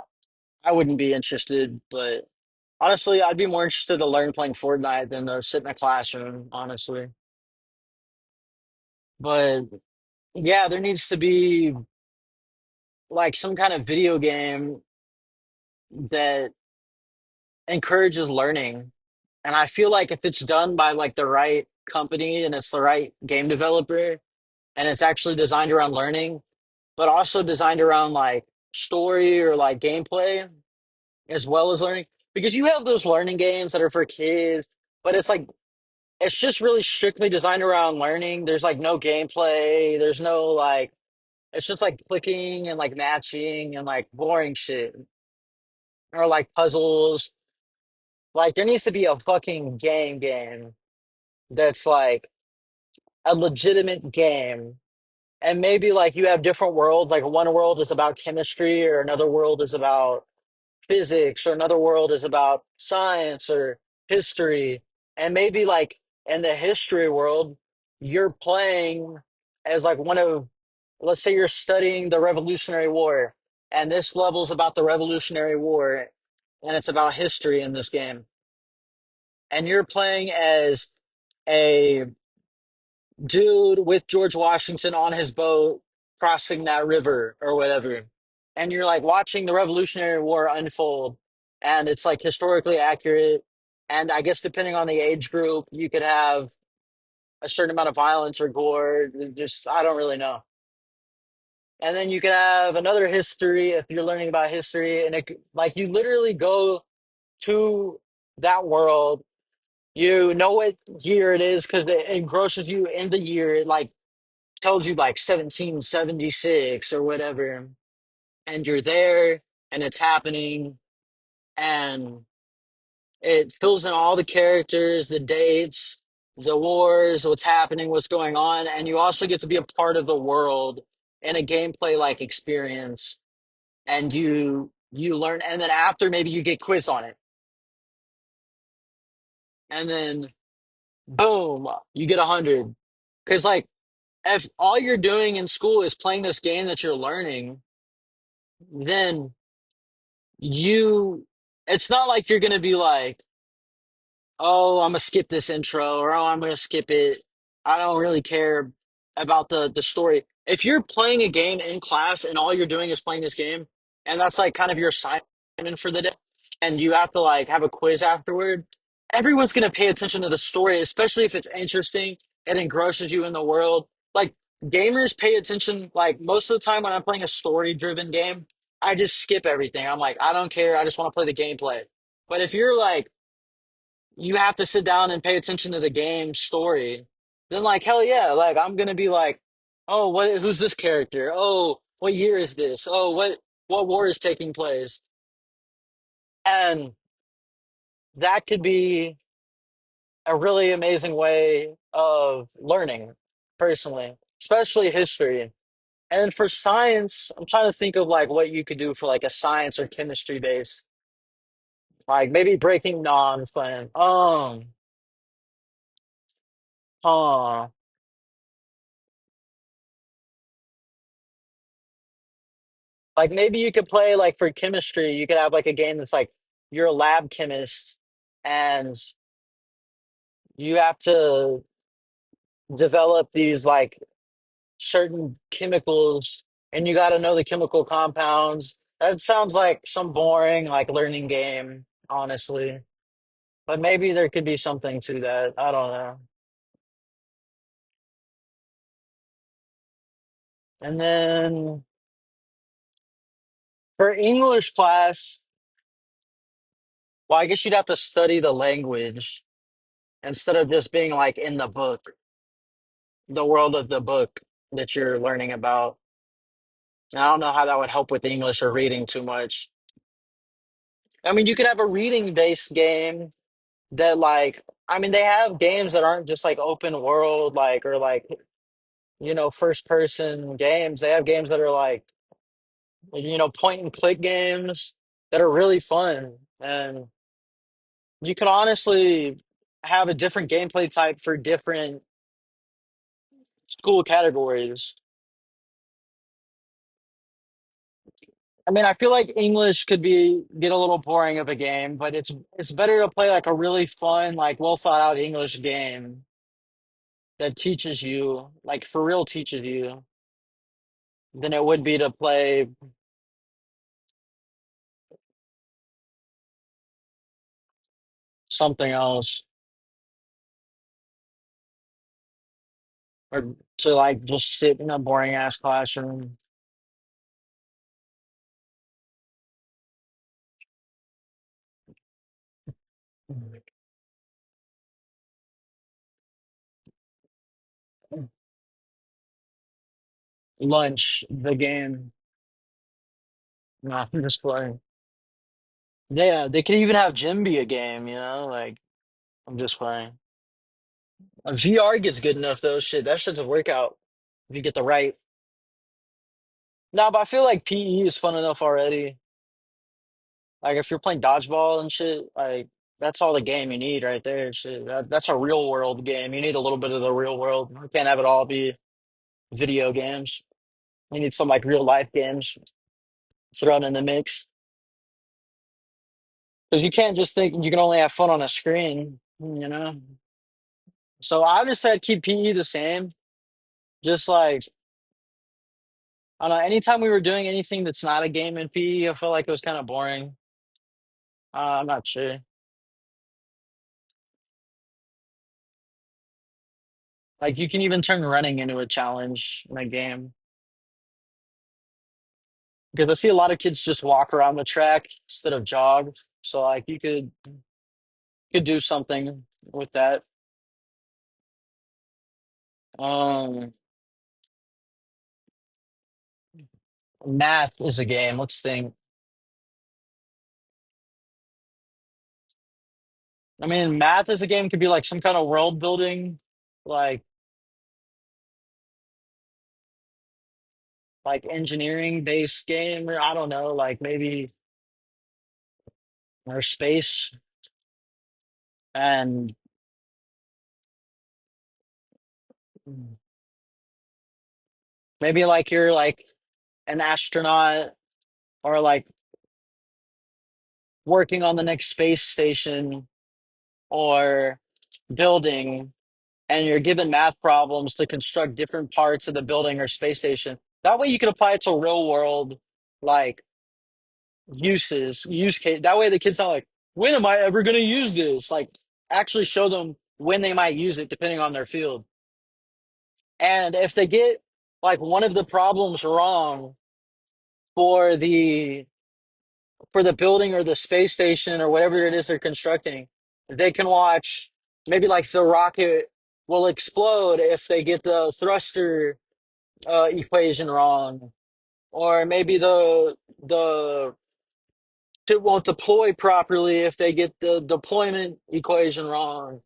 I wouldn't be interested. But honestly, I'd be more interested to learn playing Fortnite than to sit in a classroom, honestly. But yeah, there needs to be like some kind of video game that encourages learning. And I feel like if it's done by like the right company and it's the right game developer and it's actually designed around learning, but also designed around like story or like gameplay as well as learning. Because you have those learning games that are for kids, but it's like it's just really strictly designed around learning. There's like no gameplay. There's no like it's just like clicking and like matching and like boring shit. Or like puzzles. Like there needs to be a fucking game that's like a legitimate game And maybe like you have different worlds, like one world is about chemistry, or another world is about physics, or another world is about science or history. And maybe like in the history world, you're playing as like one of, let's say you're studying the Revolutionary War, and this level's about the Revolutionary War, and it's about history in this game. And you're playing as a dude with George Washington on his boat crossing that river or whatever. And you're like watching the Revolutionary War unfold, and it's like historically accurate. And I guess depending on the age group, you could have a certain amount of violence or gore. Just, I don't really know. And then you could have another history if you're learning about history, and like you literally go to that world. You know what year it is because it engrosses you in the year. It like tells you like 1776 or whatever, and you're there, and it's happening, and it fills in all the characters, the dates, the wars, what's happening, what's going on, and you also get to be a part of the world in a gameplay like experience, and you learn, and then after maybe you get quizzed on it, and then boom, you get 100. Because like if all you're doing in school is playing this game that you're learning, then you it's not like you're gonna be like, oh, I'm gonna skip this intro, or oh, I'm gonna skip it. I don't really care about the story. If you're playing a game in class and all you're doing is playing this game, and that's like kind of your assignment for the day, and you have to like have a quiz afterward, everyone's gonna pay attention to the story, especially if it's interesting and engrosses you in the world. Like gamers pay attention, like most of the time when I'm playing a story-driven game, I just skip everything. I'm like, I don't care, I just want to play the gameplay. But if you're like you have to sit down and pay attention to the game story, then like hell yeah, like I'm gonna be like, oh, what? Who's this character? Oh, what year is this? Oh, what war is taking place? And that could be a really amazing way of learning, personally, especially history. And for science, I'm trying to think of like what you could do for like a science or chemistry base, like maybe breaking. No, I'm just playing. Huh. Like maybe you could play like for chemistry, you could have like a game that's like you're a lab chemist, and you have to develop these like certain chemicals, and you got to know the chemical compounds. That sounds like some boring like learning game, honestly. But maybe there could be something to that. I don't know. And then for English class, well, I guess you'd have to study the language instead of just being like in the book, the world of the book that you're learning about. I don't know how that would help with English or reading too much. I mean, you could have a reading based game that, like, I mean, they have games that aren't just like open world, like, or like, first person games. They have games that are like, point and click games that are really fun. And you could honestly have a different gameplay type for different school categories. I mean, I feel like English could get a little boring of a game, but it's better to play like a really fun, like well thought out English game that teaches you, like for real teaches you, than it would be to play something else, or to like just sit in a boring ass classroom. Lunch, the game. Nah, I'm just playing. Yeah, they could even have gym be a game, like I'm just playing. VR gets good enough though. Shit, that shit's a workout if you get the right. No, but I feel like PE is fun enough already. Like if you're playing dodgeball and shit, like that's all the game you need right there. Shit, that's a real world game. You need a little bit of the real world. You can't have it all be video games. You need some like real life games thrown in the mix. Because you can't just think you can only have fun on a screen, you know? So I just said keep PE the same. Just like, I don't know, anytime we were doing anything that's not a game in PE, I felt like it was kind of boring. I'm not sure. Like you can even turn running into a challenge in a game. Because I see a lot of kids just walk around the track instead of jog. So like you could do something with that. Um, Math is a game. Let's think. I mean, math as a game could be like some kind of world building, like engineering based game, or I don't know, like maybe or space and maybe like you're like an astronaut or like working on the next space station or building and you're given math problems to construct different parts of the building or space station. That way you can apply it to real world like use case. That way the kid's not like, when am I ever going to use this? Like actually show them when they might use it depending on their field. And if they get like one of the problems wrong for the building or the space station or whatever it is they're constructing, they can watch maybe like the rocket will explode if they get the thruster equation wrong, or maybe the ship won't deploy properly if they get the deployment equation wrong,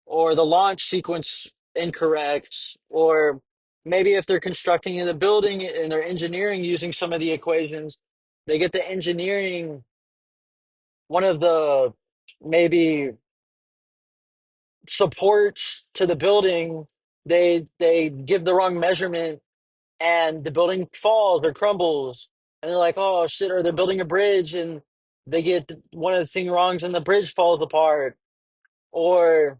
or the launch sequence incorrect, or maybe if they're constructing in the building and they're engineering using some of the equations, they get the engineering one of the maybe supports to the building they give the wrong measurement and the building falls or crumbles and they're like oh shit or they're building a bridge and they get one of the thing wrongs and the bridge falls apart or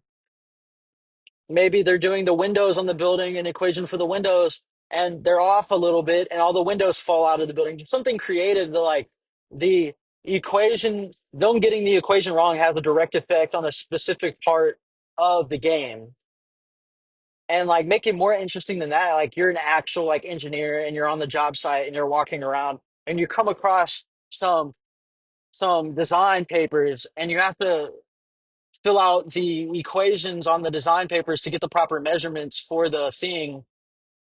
maybe they're doing the windows on the building an equation for the windows and they're off a little bit and all the windows fall out of the building something creative to like the equation them getting the equation wrong has a direct effect on a specific part of the game and like make it more interesting than that like you're an actual like engineer and you're on the job site and you're walking around and you come across some design papers and you have to fill out the equations on the design papers to get the proper measurements for the thing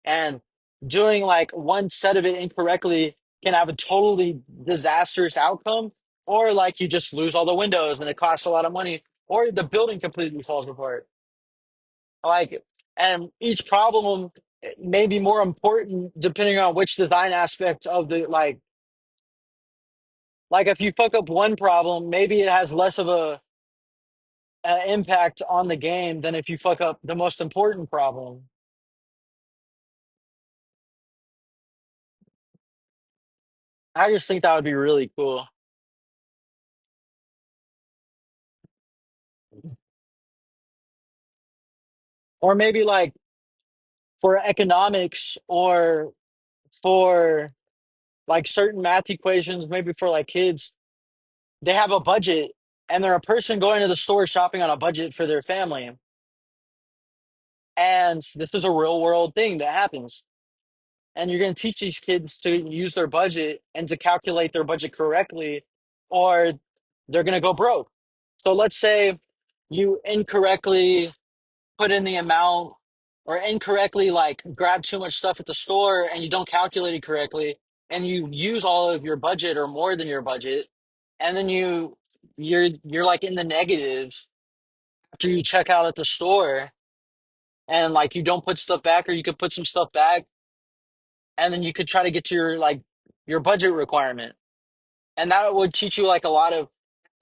and doing like one set of it incorrectly can have a totally disastrous outcome or like you just lose all the windows and it costs a lot of money or the building completely falls apart like and each problem may be more important depending on which design aspect of the like if you fuck up one problem maybe it has less of a impact on the game than if you fuck up the most important problem. I just think that would be really cool. Or maybe like for economics or for like certain math equations, maybe for like kids, they have a budget and they're a person going to the store shopping on a budget for their family. And this is a real world thing that happens. And you're going to teach these kids to use their budget and to calculate their budget correctly, or they're going to go broke. So let's say you incorrectly put in the amount or incorrectly like grab too much stuff at the store and you don't calculate it correctly and you use all of your budget or more than your budget and then you're like in the negative after you check out at the store and like you don't put stuff back or you could put some stuff back and then you could try to get to your like your budget requirement, and that would teach you like a lot of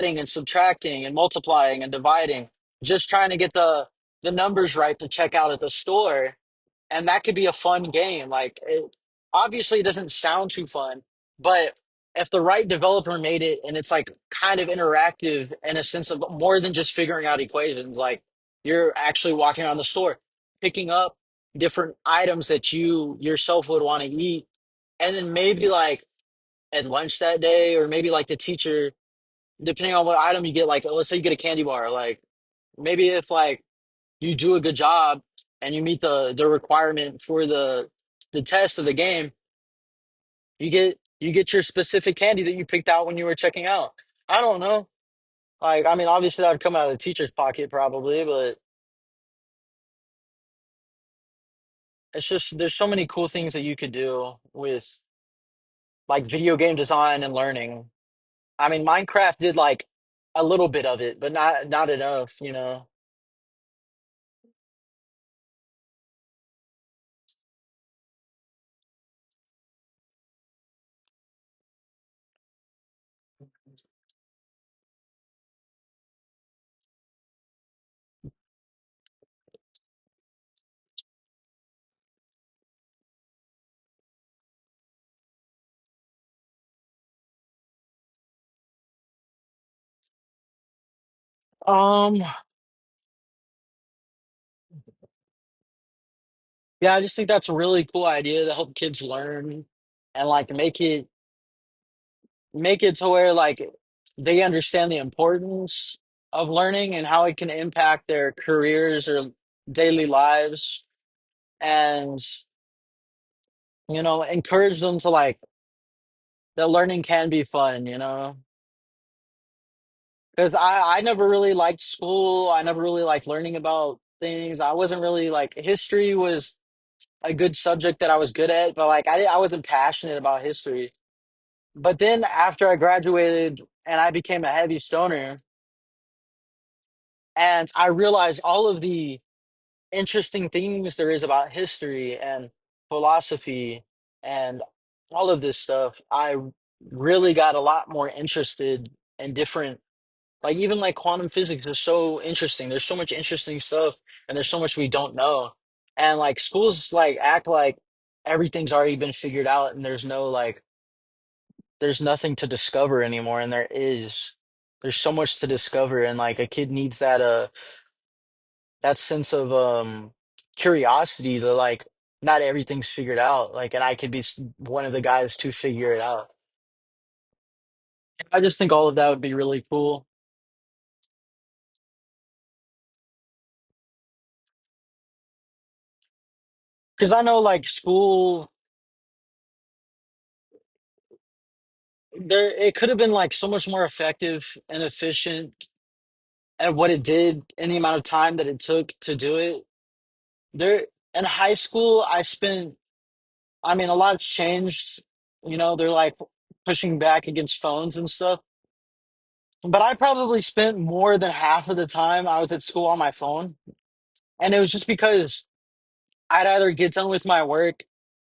adding and subtracting and multiplying and dividing, just trying to get the numbers right to check out at the store. And that could be a fun game. Like it obviously it doesn't sound too fun, but if the right developer made it and it's like kind of interactive in a sense of more than just figuring out equations, like you're actually walking around the store, picking up different items that you yourself would want to eat, and then maybe like at lunch that day, or maybe like the teacher, depending on what item you get, like let's say you get a candy bar, like maybe if like you do a good job and you meet the requirement for the test of the game, you get your specific candy that you picked out when you were checking out. I don't know. Like I mean, obviously that would come out of the teacher's pocket probably, but it's just there's so many cool things that you could do with like video game design and learning. I mean, Minecraft did like a little bit of it, but not enough, you know. Um, yeah, I just think that's a really cool idea to help kids learn and like make it to where like they understand the importance of learning and how it can impact their careers or daily lives, and you know encourage them to like that learning can be fun, you know, because I never really liked school. I never really liked learning about things. I wasn't really like history was a good subject that I was good at, but like I wasn't passionate about history. But then after I graduated and I became a heavy stoner, and I realized all of the interesting things there is about history and philosophy and all of this stuff, I really got a lot more interested in different, like even like quantum physics is so interesting. There's so much interesting stuff and there's so much we don't know. And like schools like act like everything's already been figured out and there's no like there's nothing to discover anymore, and there is. There's so much to discover, and like a kid needs that sense of curiosity to like not everything's figured out, like, and I could be one of the guys to figure it out. I just think all of that would be really cool because I know like school there it could have been like so much more effective and efficient at what it did in the amount of time that it took to do it. There in high school I spent, I mean, a lot's changed. You know, they're like pushing back against phones and stuff. But I probably spent more than half of the time I was at school on my phone. And it was just because I'd either get done with my work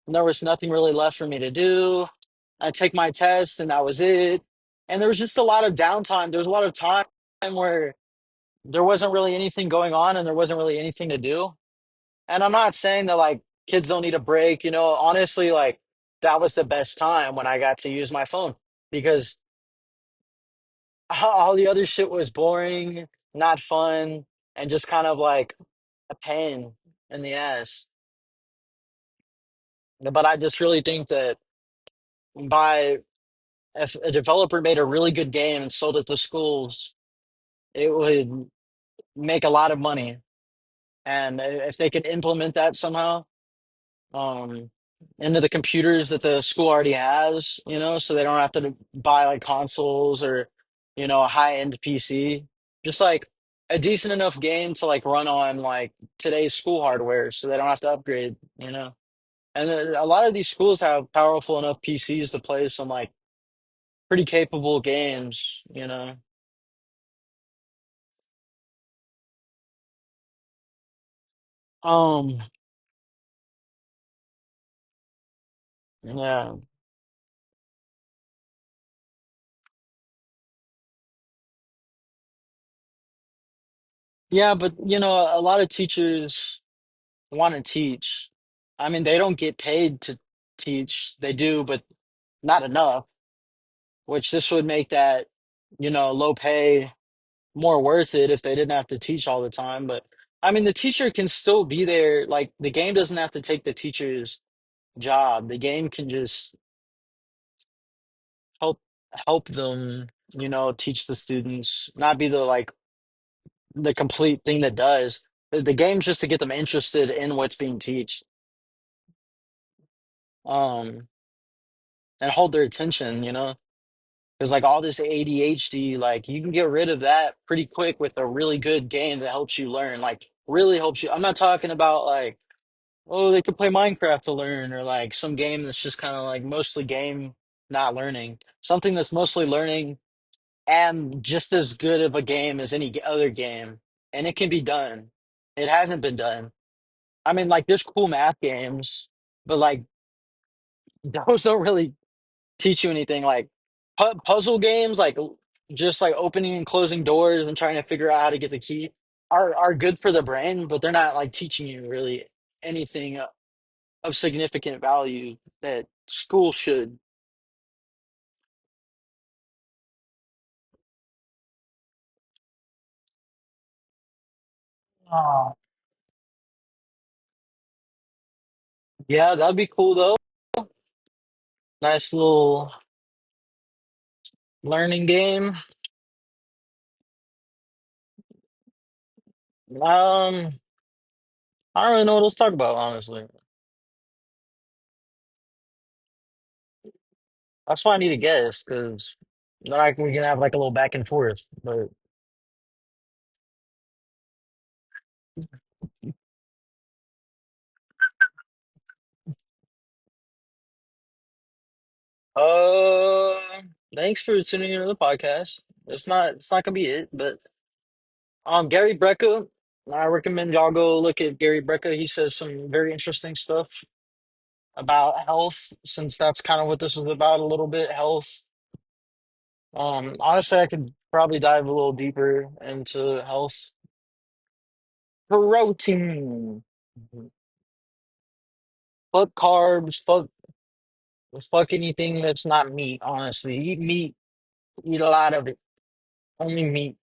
and there was nothing really left for me to do. I'd take my test and that was it. And there was just a lot of downtime. There was a lot of time where there wasn't really anything going on and there wasn't really anything to do. And I'm not saying that like kids don't need a break, you know, honestly, like that was the best time when I got to use my phone because all the other shit was boring, not fun, and just kind of like a pain in the ass. But I just really think that by if a developer made a really good game and sold it to schools, it would make a lot of money. And if they could implement that somehow, um into the computers that the school already has, you know, so they don't have to buy like consoles or, you know, a high-end PC. Just like a decent enough game to like run on like today's school hardware so they don't have to upgrade, you know. And a lot of these schools have powerful enough PCs to play some like pretty capable games, you know. Um Yeah. Yeah, but a lot of teachers want to teach. I mean, they don't get paid to teach. They do, but not enough, which this would make that, low pay more worth it if they didn't have to teach all the time. But I mean, the teacher can still be there. Like the game doesn't have to take the teacher's job. The game can just help help them, teach the students, not be the complete thing that does. The game's just to get them interested in what's being taught, um, and hold their attention, Because like all this ADHD, like you can get rid of that pretty quick with a really good game that helps you learn, like really helps you. I'm not talking about like, oh, they could play Minecraft to learn or like some game that's just kind of like mostly game, not learning. Something that's mostly learning and just as good of a game as any other game. And it can be done. It hasn't been done. I mean, like there's cool math games, but like those don't really teach you anything. Like puzzle games, like just like opening and closing doors and trying to figure out how to get the key are good for the brain, but they're not like teaching you really anything of significant value that school should. Oh. Yeah, that'd be cool though. Nice little learning game. I don't really know what else to talk about, honestly. That's why I need a guest, because then we can have like a little back and forth. But uh, thanks for tuning into the podcast. It's not gonna be it, but Gary Brecka, I recommend y'all go look at Gary Brecka. He says some very interesting stuff about health, since that's kind of what this was about a little bit, health. Honestly, I could probably dive a little deeper into health. Protein. Fuck carbs, fuck anything that's not meat, honestly. Eat meat, eat a lot of it. Only meat.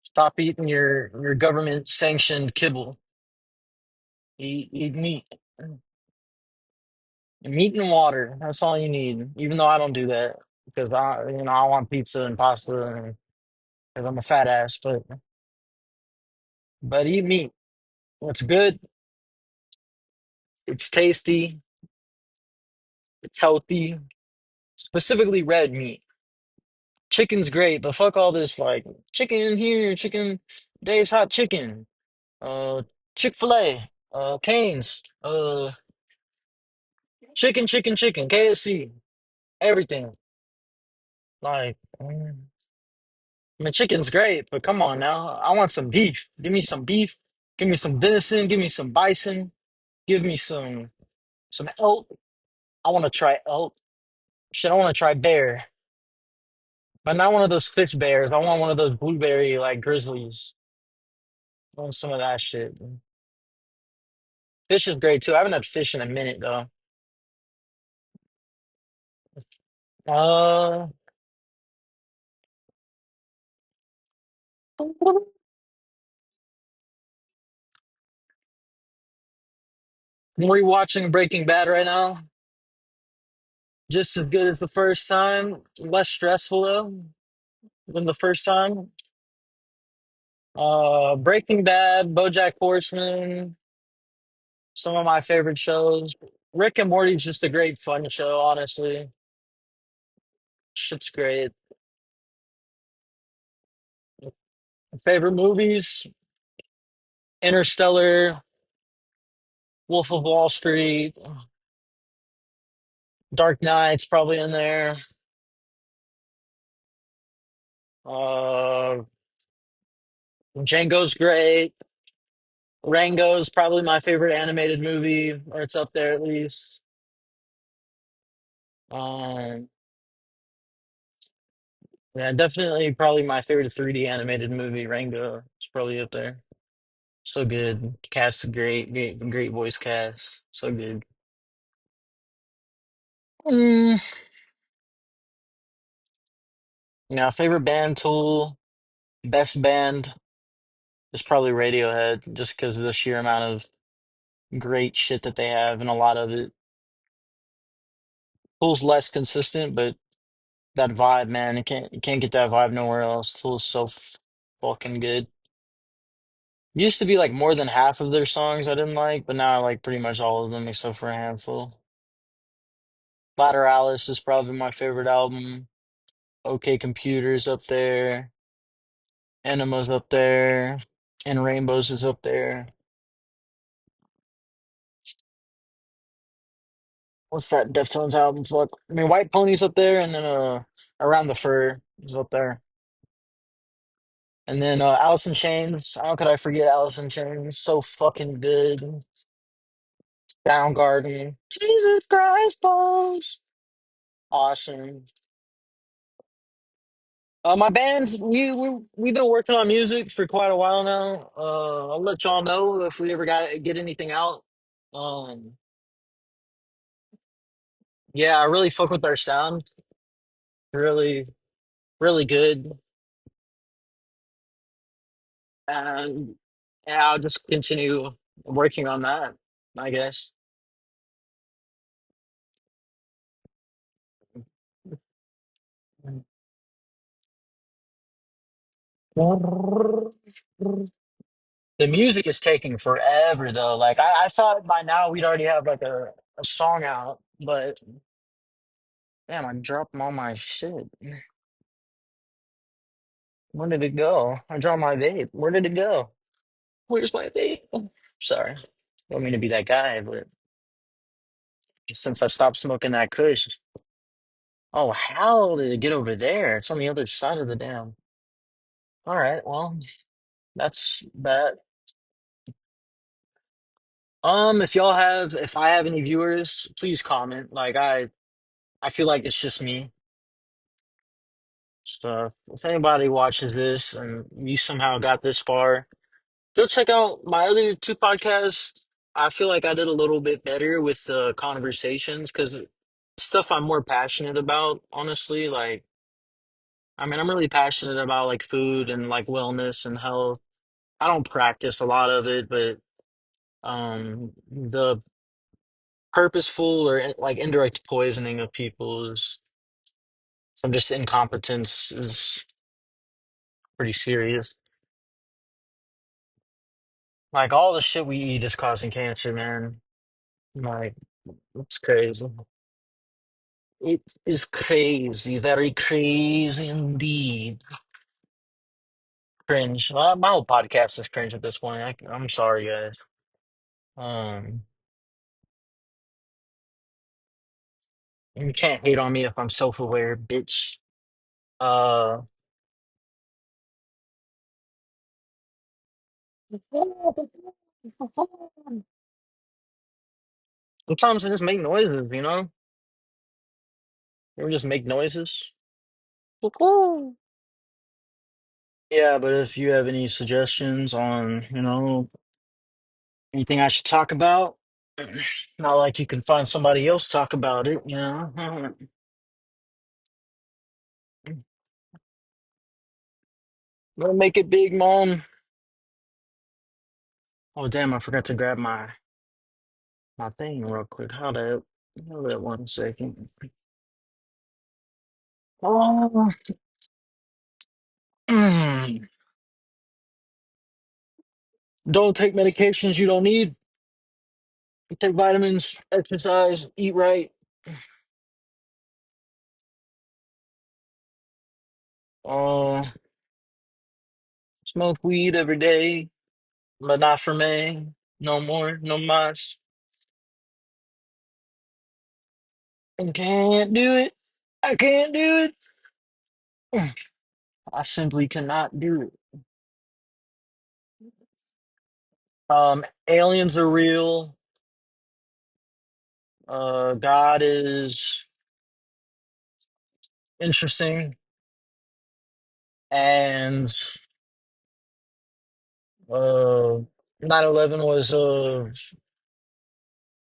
Stop eating your government sanctioned kibble. Eat meat. Meat and water. That's all you need. Even though I don't do that because I want pizza and pasta and because I'm a fat ass. But eat meat. It's good. It's tasty. It's healthy. Specifically red meat. Chicken's great, but fuck all this like chicken here, chicken. Dave's hot chicken. Chick-fil-A. Cane's. Chicken. KFC. Everything. Like. I mean, chicken's great, but come on now. I want some beef. Give me some beef. Give me some venison. Give me some bison. Give me some elk. I want to try elk. Shit, I want to try bear, but not one of those fish bears. I want one of those blueberry like grizzlies. I want some of that shit. Fish is great too. I haven't had fish in a minute though. Uh, I'm rewatching Breaking Bad right now. Just as good as the first time. Less stressful though than the first time. Breaking Bad, BoJack Horseman, some of my favorite shows. Rick and Morty's just a great fun show, honestly. Shit's great. Favorite movies: Interstellar, Wolf of Wall Street, Dark Knight's probably in there. Uh, Django's great. Rango is probably my favorite animated movie, or it's up there at least. Um, yeah, definitely probably my favorite 3D animated movie, Rango. It's probably up there. So good. Cast is great voice cast. So good. Mm, favorite band, Tool. Best band is probably Radiohead, just because of the sheer amount of great shit that they have, and a lot of it. Tool's less consistent, but that vibe, man, you can't get that vibe nowhere else. Tool's so fucking good. Used to be like more than half of their songs I didn't like, but now I like pretty much all of them except for a handful. Lateralis is probably my favorite album. OK Computer's up there. Enema's up there. And Rainbows is up there. What's that Deftones album? Fuck. I mean, White Pony's up there, and then Around the Fur is up there. And then Alice in Chains. How could I forget Alice in Chains? So fucking good. Soundgarden. Jesus Christ, balls. Awesome. My band's we've been working on music for quite a while now. I'll let y'all know if we ever get anything out. Um, yeah, I really fuck with our sound. Really, really good. And yeah, I'll just continue working on that, I guess. The music is taking forever though. Like I thought by now we'd already have like a song out, but damn, I dropped all my shit. Where did it go? I dropped my vape. Where did it go? Where's my vape? Sorry. Don't mean to be that guy, but since I stopped smoking that kush, oh, how did it get over there? It's on the other side of the dam. All right, well, that's that. If I have any viewers, please comment. Like I feel like it's just me. So if anybody watches this and you somehow got this far, go check out my other two podcasts. I feel like I did a little bit better with the conversations because stuff I'm more passionate about, honestly. Like, I mean, I'm really passionate about like food and like wellness and health. I don't practice a lot of it, but the purposeful or like indirect poisoning of people is from just incompetence is pretty serious. Like all the shit we eat is causing cancer, man. Like it's crazy. It is crazy, very crazy indeed. Cringe. My whole podcast is cringe at this point. I'm sorry, guys. Um, you can't hate on me if I'm self-aware, bitch. Uh, sometimes I just make noises, you know? Or just make noises. Yeah, but if you have any suggestions on, anything I should talk about, not like you can find somebody else talk about it, you know? Gonna make it big, mom. Oh damn, I forgot to grab my thing real quick. Hold that 1 second. Oh, mm. Don't take medications you don't need. Take vitamins, exercise, eat right. Uh, smoke weed every day, but not for me. No more, no mas. I can't do it. I can't do it. I simply cannot do it. Aliens are real. God is interesting, and uh, 9/11 was a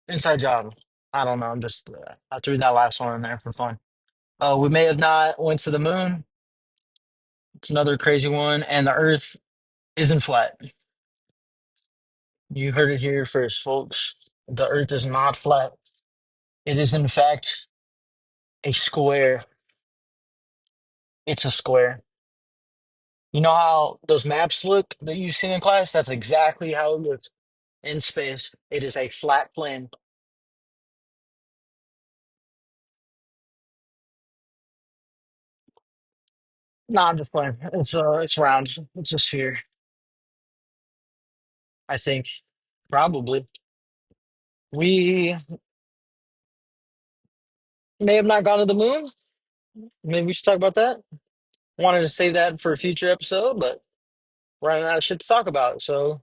inside job. I don't know. I'm just I threw that last one in there for fun. We may have not went to the moon. It's another crazy one, and the Earth isn't flat. You heard it here first, folks. The Earth is not flat. It is, in fact, a square. It's a square. You know how those maps look that you've seen in class? That's exactly how it looks in space. It is a flat plane. No, I'm just playing. It's round. It's a sphere, I think. Probably. We may have not gone to the moon. Maybe we should talk about that. Wanted to save that for a future episode, but running out of shit to talk about. So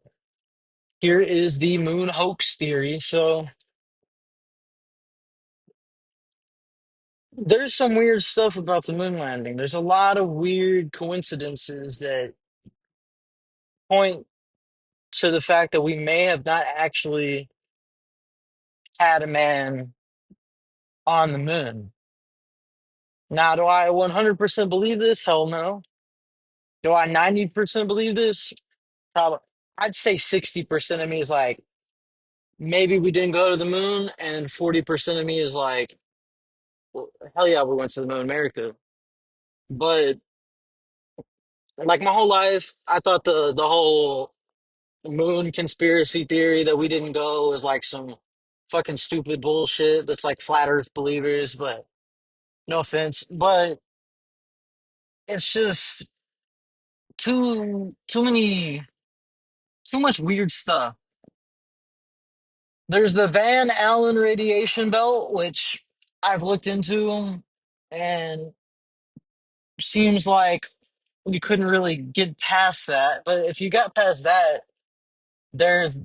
here is the moon hoax theory. So there's some weird stuff about the moon landing. There's a lot of weird coincidences that point to the fact that we may have not actually had a man on the moon. Now, do I 100% believe this? Hell no. Do I 90% believe this? Probably. I'd say 60% of me is like, maybe we didn't go to the moon, and 40% of me is like, well, hell yeah, we went to the moon, America. But like my whole life, I thought the whole moon conspiracy theory that we didn't go is like some fucking stupid bullshit that's like flat earth believers, but no offense. But it's just too many too much weird stuff. There's the Van Allen radiation belt, which I've looked into and seems like you couldn't really get past that. But if you got past that, there's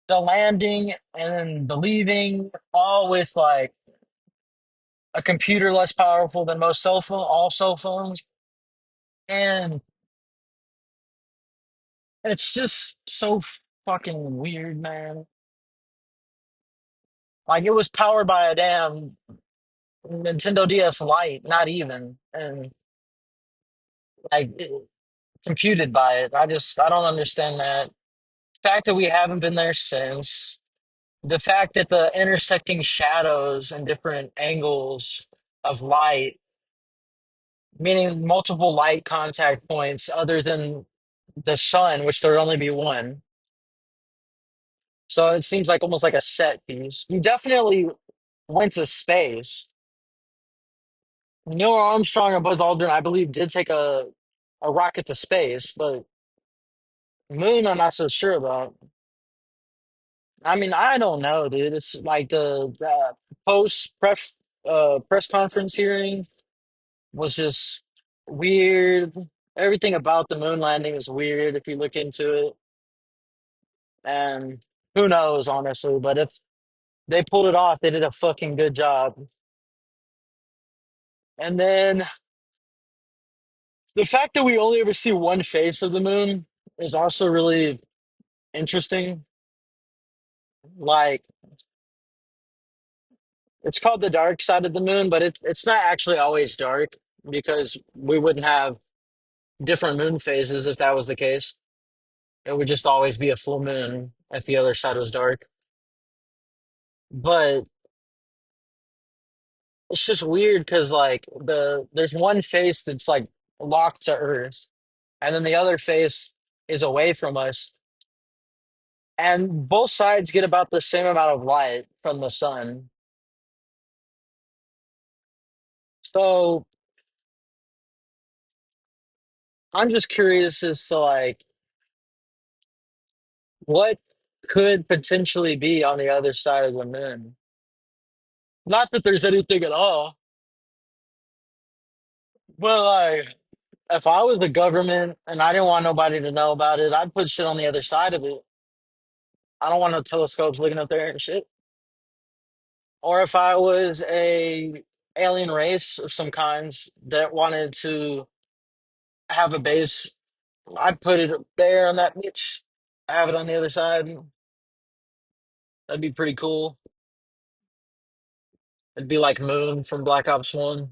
the landing and the leaving, all with like a computer less powerful than all cell phones. And it's just so fucking weird, man. Like it was powered by a damn Nintendo DS Lite, not even, and like computed by it. I don't understand that. Fact that we haven't been there since. The fact that the intersecting shadows and different angles of light, meaning multiple light contact points other than the sun, which there'd only be one. So it seems like almost like a set piece. We definitely went to space. Neil Armstrong and Buzz Aldrin, I believe, did take a rocket to space, but moon, I'm not so sure about. I mean, I don't know, dude. It's like the post press conference hearing was just weird. Everything about the moon landing is weird if you look into it, and who knows, honestly. But if they pulled it off, they did a fucking good job. And then the fact that we only ever see one face of the moon is also really interesting. Like it's called the dark side of the moon, but it's not actually always dark because we wouldn't have different moon phases if that was the case. It would just always be a full moon if the other side was dark. But it's just weird because like there's one face that's like locked to Earth, and then the other face is away from us, and both sides get about the same amount of light from the sun. So I'm just curious as to like what could potentially be on the other side of the moon. Not that there's anything at all, but like if I was the government and I didn't want nobody to know about it, I'd put shit on the other side of it. I don't want no telescopes looking up there and shit. Or if I was a alien race of some kinds that wanted to have a base, I'd put it up there on that bitch. Have it on the other side. That'd be pretty cool. It'd be like Moon from Black Ops 1.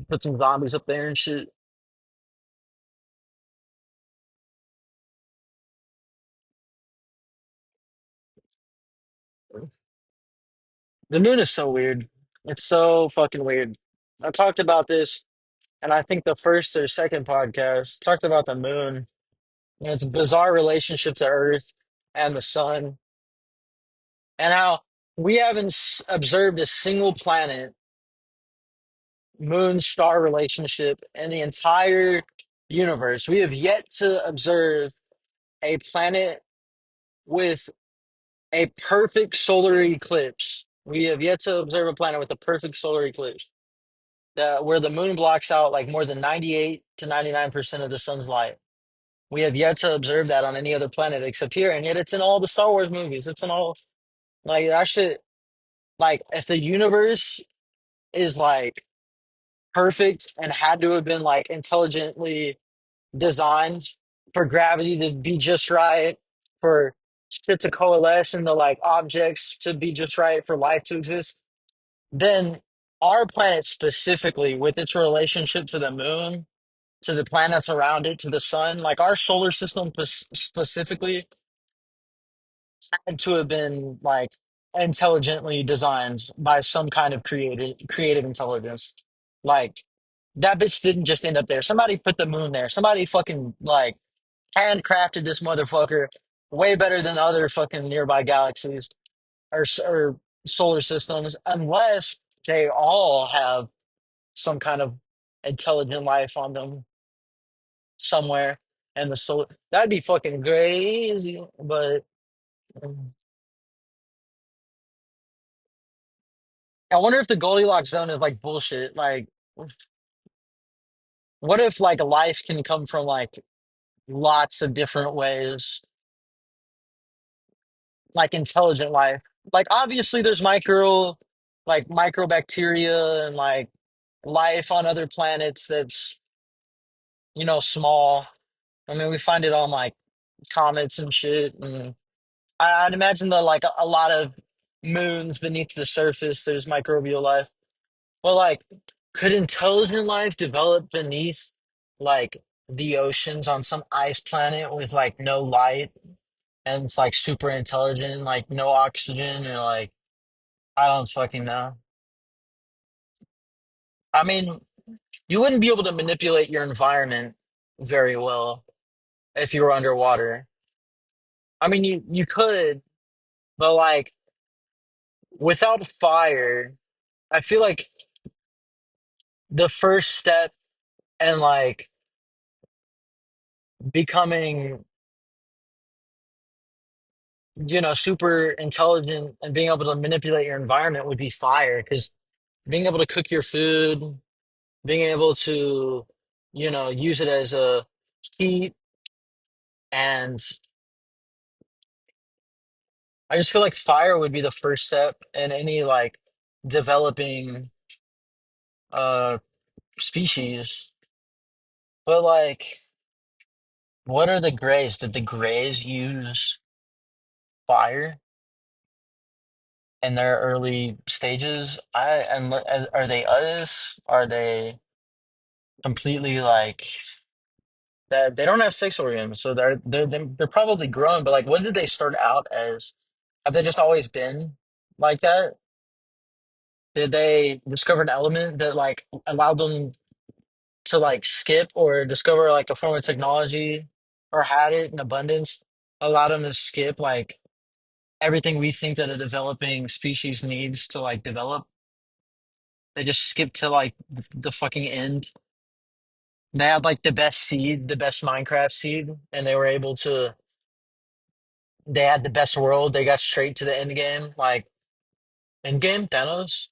Put some zombies up there and shit. The moon is so weird. It's so fucking weird. I talked about this, and I think the first or second podcast talked about the moon and its bizarre relationship to Earth and the sun, and how we haven't observed a single planet, moon star relationship in the entire universe. We have yet to observe a planet with a perfect solar eclipse. We have yet to observe a planet with a perfect solar eclipse. Where the moon blocks out like more than 98 to 99% of the sun's light. We have yet to observe that on any other planet except here, and yet it's in all the Star Wars movies. It's in all like that shit. Like if the universe is like perfect and had to have been like intelligently designed for gravity to be just right, for shit to coalesce and the like objects to be just right for life to exist, then our planet specifically with its relationship to the moon, to the planets around it, to the sun, like our solar system specifically had to have been like intelligently designed by some kind of creative intelligence. Like that bitch didn't just end up there. Somebody put the moon there. Somebody fucking like handcrafted this motherfucker way better than other fucking nearby galaxies or solar systems, unless they all have some kind of intelligent life on them somewhere. And the solar that'd be fucking crazy. But I wonder if the Goldilocks zone is like bullshit. Like, what if like life can come from like lots of different ways, like intelligent life? Like, obviously, there's like microbacteria and like life on other planets that's, small. I mean, we find it on like comets and shit. And I'd imagine that like a lot of moons beneath the surface, there's microbial life. Well, like, could intelligent life develop beneath like the oceans on some ice planet with like no light and it's like super intelligent, like no oxygen, and like I don't fucking know. I mean, you wouldn't be able to manipulate your environment very well if you were underwater. I mean, you could, but like without fire, I feel like the first step and like becoming super intelligent and being able to manipulate your environment would be fire because being able to cook your food, being able to, use it as a heat. And I just feel like fire would be the first step in any like developing uh species. But like, what are the Greys? Did the Greys use fire in their early stages? Are they us? Are they completely like that they don't have sex organs, so they're probably grown. But like, what did they start out as? Have they just always been like that? Did they discover an element that like allowed them to like skip or discover like a form of technology or had it in abundance, allowed them to skip like everything we think that a developing species needs to like develop? They just skip to like the fucking end. They had like the best seed, the best Minecraft seed, and they were able to they had the best world. They got straight to the end game, like end game Thanos.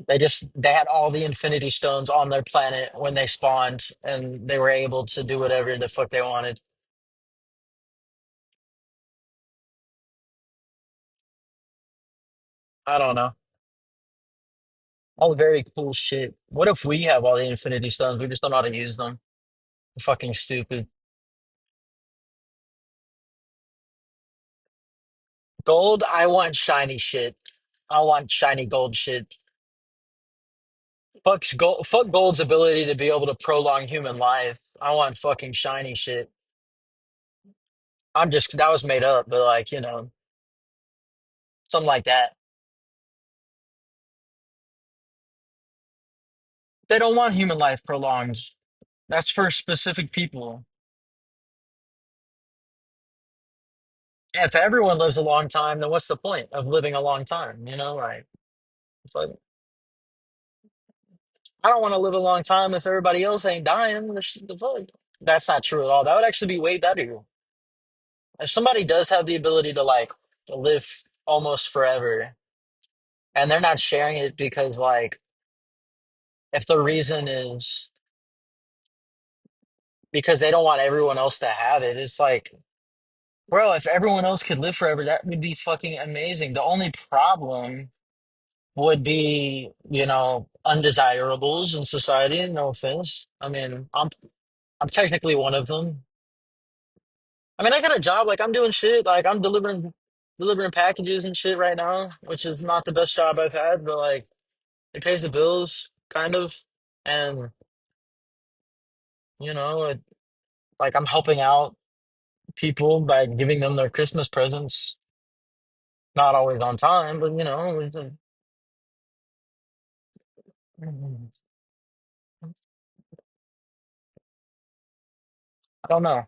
They had all the Infinity Stones on their planet when they spawned, and they were able to do whatever the fuck they wanted. I don't know. All very cool shit. What if we have all the Infinity Stones? We just don't know how to use them. Fucking stupid. Gold, I want shiny shit. I want shiny gold shit. Fuck gold's ability to be able to prolong human life. I want fucking shiny shit. That was made up, but like, something like that. They don't want human life prolonged. That's for specific people. If everyone lives a long time, then what's the point of living a long time? Like, it's like I don't want to live a long time if everybody else ain't dying. The fuck? That's not true at all. That would actually be way better. If somebody does have the ability to like live almost forever, and they're not sharing it because like if the reason is because they don't want everyone else to have it, it's like, bro, if everyone else could live forever, that would be fucking amazing. The only problem would be, undesirables in society. No offense. I mean, I'm technically one of them. I mean, I got a job, like I'm doing shit, like I'm delivering packages and shit right now, which is not the best job I've had, but like it pays the bills, kind of. And, you know, it, like I'm helping out people by giving them their Christmas presents. Not always on time, but I don't know.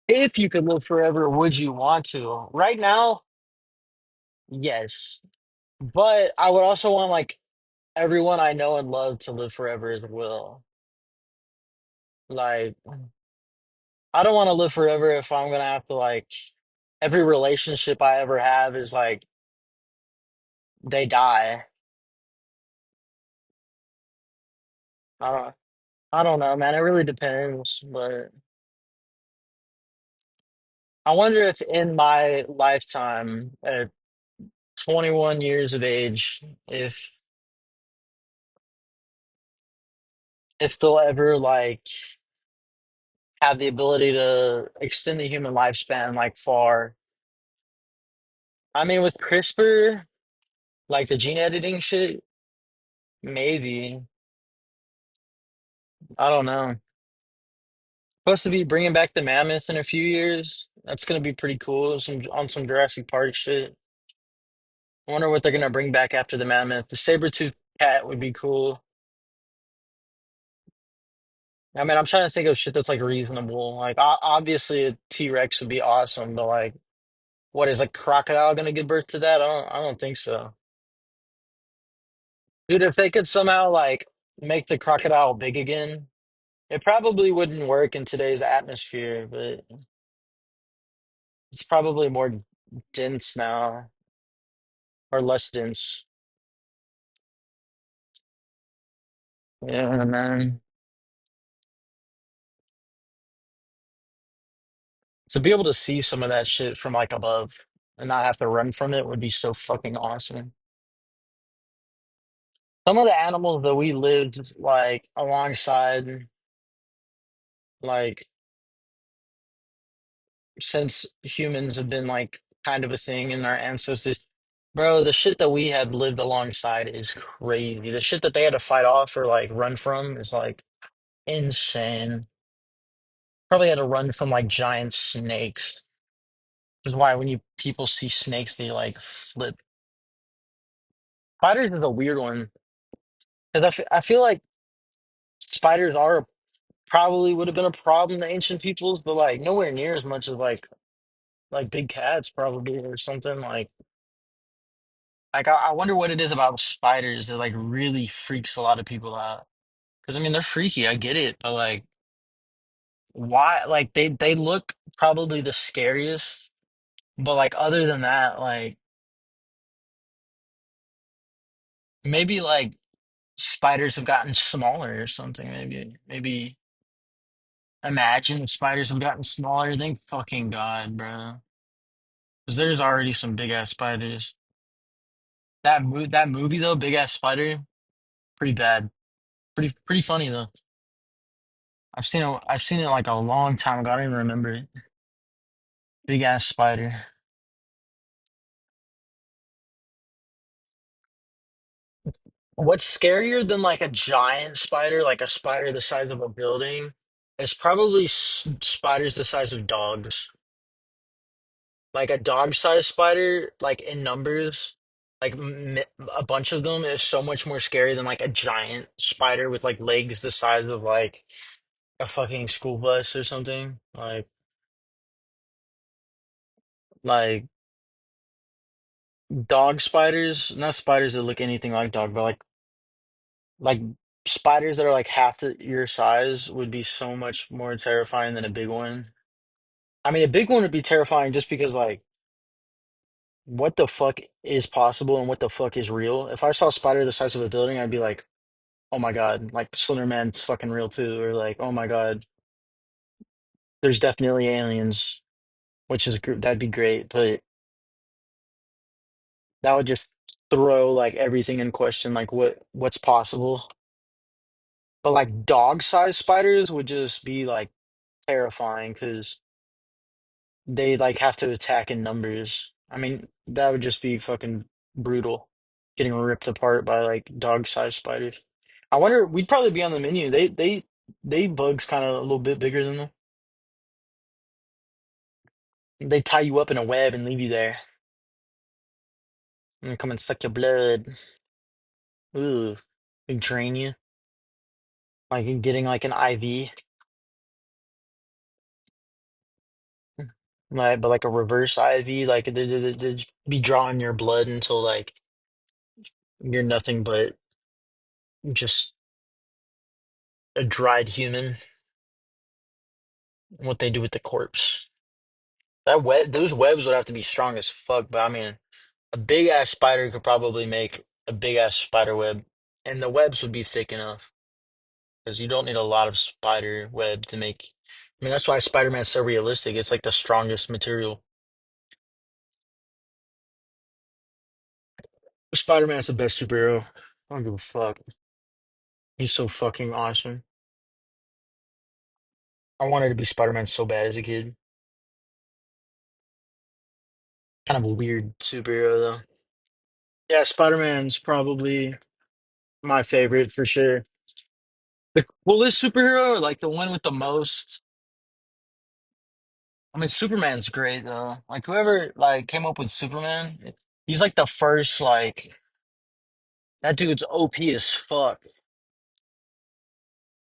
If you could live forever, would you want to? Right now, yes. But I would also want like everyone I know and love to live forever as well. Like I don't want to live forever if I'm gonna have to like every relationship I ever have is like they die. I don't know, man. It really depends, but I wonder if in my lifetime, at 21 years of age, if they'll ever like have the ability to extend the human lifespan like far. I mean, with CRISPR, like the gene editing shit, maybe. I don't know. Supposed to be bringing back the mammoths in a few years. That's gonna be pretty cool. On some Jurassic Park shit. I wonder what they're gonna bring back after the mammoth. The saber-tooth cat would be cool. I mean, I'm trying to think of shit that's like reasonable. Like, obviously, a T-Rex would be awesome, but like, what is like crocodile gonna give birth to that? I don't think so. Dude, if they could somehow like make the crocodile big again, it probably wouldn't work in today's atmosphere, but it's probably more dense now or less dense. Yeah, man. To be able to see some of that shit from like above and not have to run from it would be so fucking awesome. Some of the animals that we lived like alongside, like since humans have been like kind of a thing in our ancestors, bro, the shit that we had lived alongside is crazy. The shit that they had to fight off or like run from is like insane. Probably had to run from like giant snakes. Which is why when you people see snakes, they like flip. Spiders is a weird one because I feel like spiders are probably would have been a problem to ancient peoples, but like nowhere near as much as like big cats probably or something like I wonder what it is about spiders that like really freaks a lot of people out. Because I mean they're freaky, I get it, but like why? Like they look. probably the scariest. But like other than that, like maybe like spiders have gotten smaller or something. Maybe imagine if spiders have gotten smaller. Thank fucking God, bro. Because there's already some big ass spiders. That movie though, Big Ass Spider, pretty bad. Pretty funny though. I've seen it like a long time ago. I don't even remember it. Big Ass Spider. What's scarier than like a giant spider, like a spider the size of a building, is probably spiders the size of dogs. Like a dog-sized spider, like in numbers, like a bunch of them is so much more scary than like a giant spider with like legs the size of like a fucking school bus or something. Like dog spiders, not spiders that look anything like dog, but like spiders that are like half your size would be so much more terrifying than a big one. I mean, a big one would be terrifying just because like what the fuck is possible and what the fuck is real? If I saw a spider the size of a building, I'd be like, oh my God, like Slender Man's fucking real too, or like, oh my God, there's definitely aliens, which is that'd be great, but that would just throw like everything in question, like what's possible. But like dog-sized spiders would just be like terrifying because they like have to attack in numbers. I mean, that would just be fucking brutal, getting ripped apart by like dog-sized spiders. I wonder, we'd probably be on the menu. They bugs kind of a little bit bigger than them. They tie you up in a web and leave you there and come and suck your blood. Ooh, they drain you like you're getting like an IV, like but like a reverse IV, like they just be drawing your blood until like you're nothing but just a dried human. What they do with the corpse. Those webs would have to be strong as fuck, but I mean, a big ass spider could probably make a big ass spider web, and the webs would be thick enough because you don't need a lot of spider web to make. I mean, that's why Spider-Man's so realistic. It's like the strongest material. Spider-Man's the best superhero. I don't give a fuck. He's so fucking awesome. I wanted to be Spider-Man so bad as a kid. Kind of a weird superhero though. Yeah, Spider-Man's probably my favorite for sure. The coolest superhero, like the one with the most. I mean, Superman's great though. Like whoever like came up with Superman, he's like the first like that dude's OP as fuck.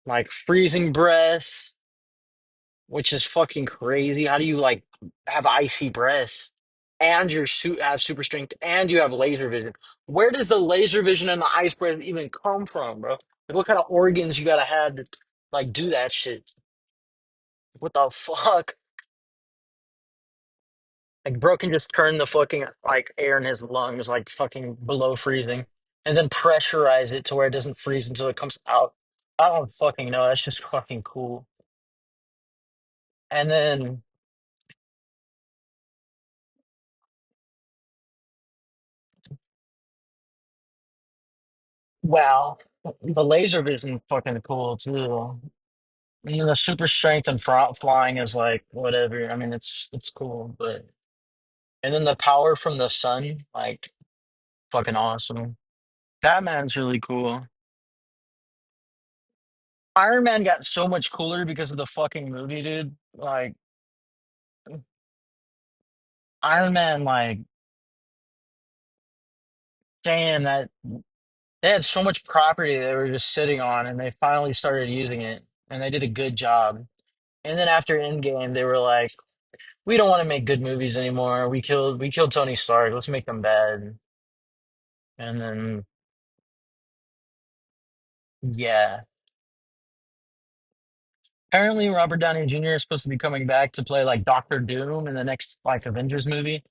Like freezing breath, which is fucking crazy. How do you like have icy breath and your suit has super strength and you have laser vision? Where does the laser vision and the ice breath even come from, bro? Like what kind of organs you gotta have to like do that shit? What the fuck? Like bro can just turn the fucking like air in his lungs like fucking below freezing and then pressurize it to where it doesn't freeze until it comes out. I don't fucking know. That's just fucking cool. And then wow, the laser vision fucking cool too. You know, the super strength and flying is like whatever. I mean, it's cool, but and then the power from the sun, like fucking awesome. Batman's really cool. Iron Man got so much cooler because of the fucking movie, dude. Like Iron Man, like, damn, that they had so much property they were just sitting on, and they finally started using it, and they did a good job. And then after Endgame, they were like, "We don't want to make good movies anymore. We killed Tony Stark. Let's make them bad." And then, yeah, Apparently, Robert Downey Jr. is supposed to be coming back to play like Doctor Doom in the next like Avengers movie,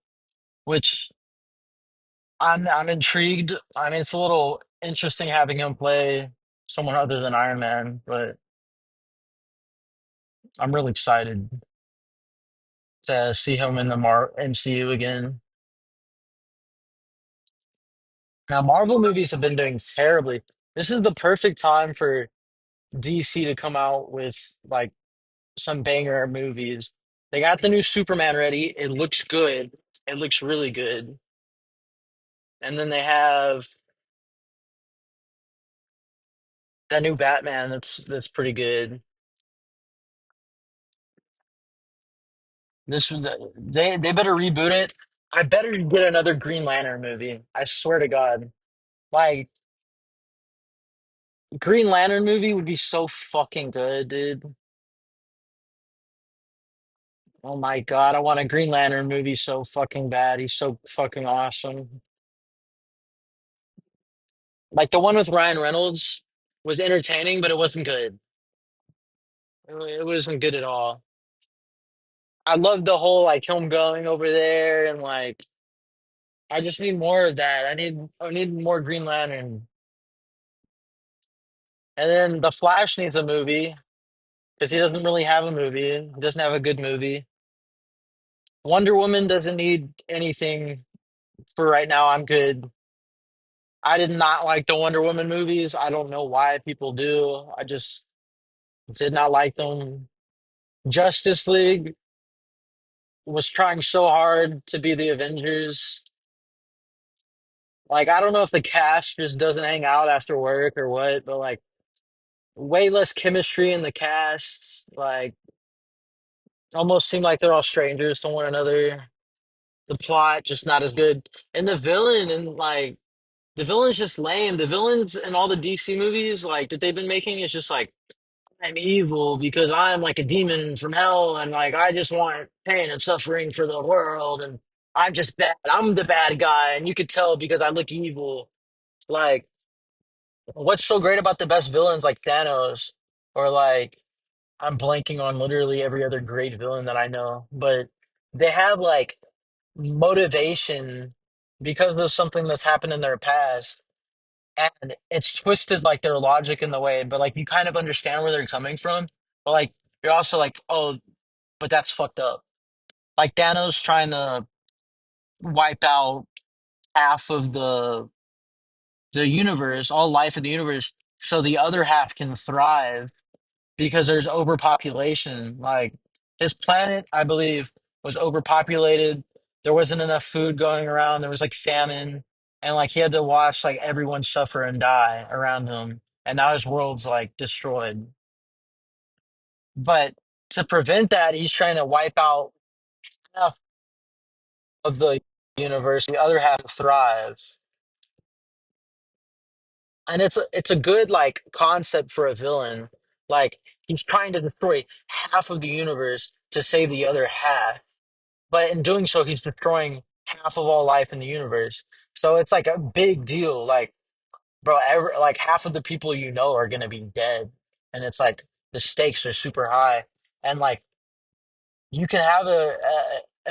which I'm intrigued. I mean, it's a little interesting having him play someone other than Iron Man, but I'm really excited to see him in the MCU again. Now, Marvel movies have been doing terribly. This is the perfect time for DC to come out with like some banger movies. They got the new Superman ready. It looks good. It looks really good. And then they have that new Batman that's pretty good. They better reboot it. I better get another Green Lantern movie. I swear to God. Like Green Lantern movie would be so fucking good, dude. Oh my God, I want a Green Lantern movie so fucking bad. He's so fucking awesome. Like the one with Ryan Reynolds was entertaining, but it wasn't good. It wasn't good at all. I love the whole like him going over there and like I just need more of that. I need more Green Lantern. And then the Flash needs a movie because he doesn't really have a movie. He doesn't have a good movie. Wonder Woman doesn't need anything for right now. I'm good. I did not like the Wonder Woman movies. I don't know why people do. I just did not like them. Justice League was trying so hard to be the Avengers. Like, I don't know if the cast just doesn't hang out after work or what, but like, way less chemistry in the cast. Like, almost seem like they're all strangers to one another. The plot just not as good, and the villain's just lame. The villains in all the DC movies like that they've been making is just like I'm evil because I'm like a demon from hell, and like I just want pain and suffering for the world, and I'm just bad. I'm the bad guy, and you could tell because I look evil. Like, what's so great about the best villains like Thanos, or like I'm blanking on literally every other great villain that I know, but they have like motivation because of something that's happened in their past. And it's twisted like their logic in the way, but like you kind of understand where they're coming from. But like you're also like, oh, but that's fucked up. Like Thanos trying to wipe out half of the universe, all life in the universe, so the other half can thrive because there's overpopulation. Like his planet, I believe, was overpopulated. There wasn't enough food going around. There was like famine, and like he had to watch like everyone suffer and die around him. And now his world's like destroyed. But to prevent that, he's trying to wipe out half of the universe, the other half thrives. And it's a good like concept for a villain. Like he's trying to destroy half of the universe to save the other half. But in doing so, he's destroying half of all life in the universe. So it's like a big deal. Like, bro, like half of the people you know are gonna be dead, and it's like the stakes are super high. And like you can have a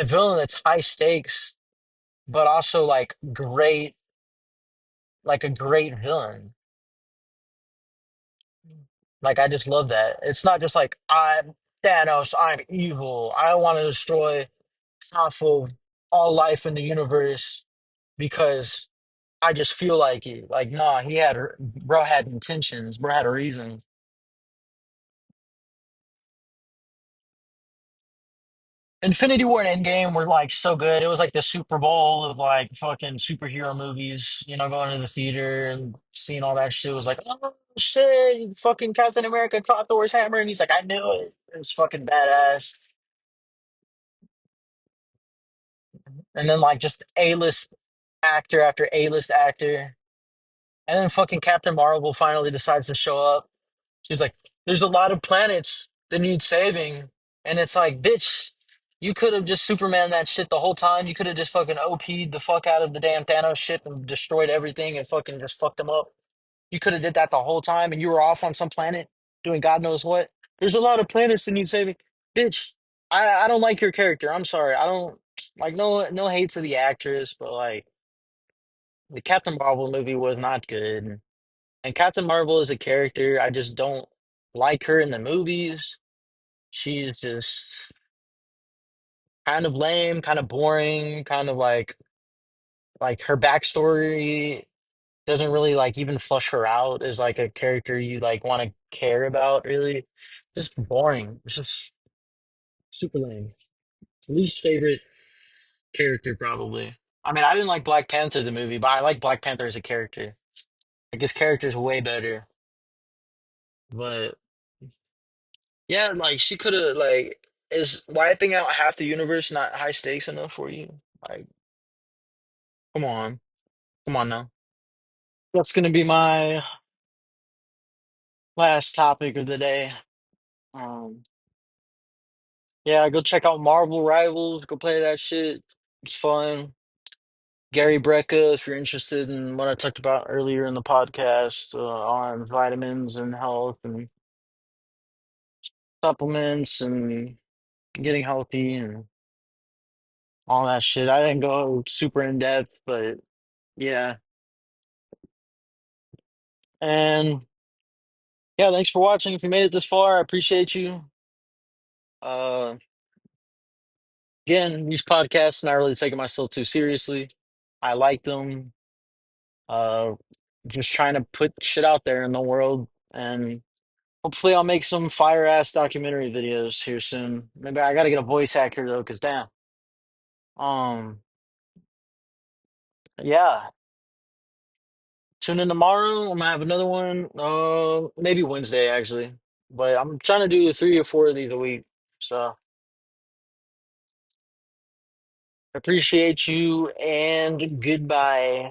villain that's high stakes, but also like great, like a great villain. Like I just love that. It's not just like I'm Thanos, I'm evil. I want to destroy half of all life in the universe because I just feel like it. Like, nah, bro had intentions, bro had a reason. Infinity War and Endgame were like so good. It was like the Super Bowl of like fucking superhero movies, going to the theater and seeing all that shit was like, oh shit, fucking Captain America caught Thor's hammer and he's like, I knew it. It was fucking badass. And then like just A-list actor after A-list actor. And then fucking Captain Marvel finally decides to show up. She's like, there's a lot of planets that need saving. And it's like, bitch, you could have just Superman that shit the whole time. You could have just fucking OP'd the fuck out of the damn Thanos ship and destroyed everything and fucking just fucked them up. You could have did that the whole time and you were off on some planet doing God knows what. There's a lot of planets that need saving. Bitch, I don't like your character. I'm sorry. I don't like no hate to the actress, but like the Captain Marvel movie was not good. And Captain Marvel is a character. I just don't like her in the movies. She's just kind of lame, kind of boring, kind of like her backstory doesn't really like even flush her out as like a character you like want to care about, really. Just boring. It's just super lame. Least favorite character, probably. I mean, I didn't like Black Panther the movie, but I like Black Panther as a character. Like his character's way better. But yeah, like she could have like is wiping out half the universe not high stakes enough for you? Like, come on. Come on now. That's gonna be my last topic of the day. Um, yeah, go check out Marvel Rivals. Go play that shit. It's fun. Gary Brecka, if you're interested in what I talked about earlier in the podcast on vitamins and health and supplements and getting healthy and all that shit. I didn't go super in depth, but yeah. And yeah, thanks for watching. If you made it this far, I appreciate you. Uh, Again, these podcasts, not really taking myself too seriously. I like them. Uh, just trying to put shit out there in the world, and hopefully, I'll make some fire ass documentary videos here soon. Maybe I gotta get a voice actor though, cause damn. Um, yeah. Tune in tomorrow. I'm gonna have another one. Maybe Wednesday actually, but I'm trying to do 3 or 4 of these a week. So appreciate you and goodbye.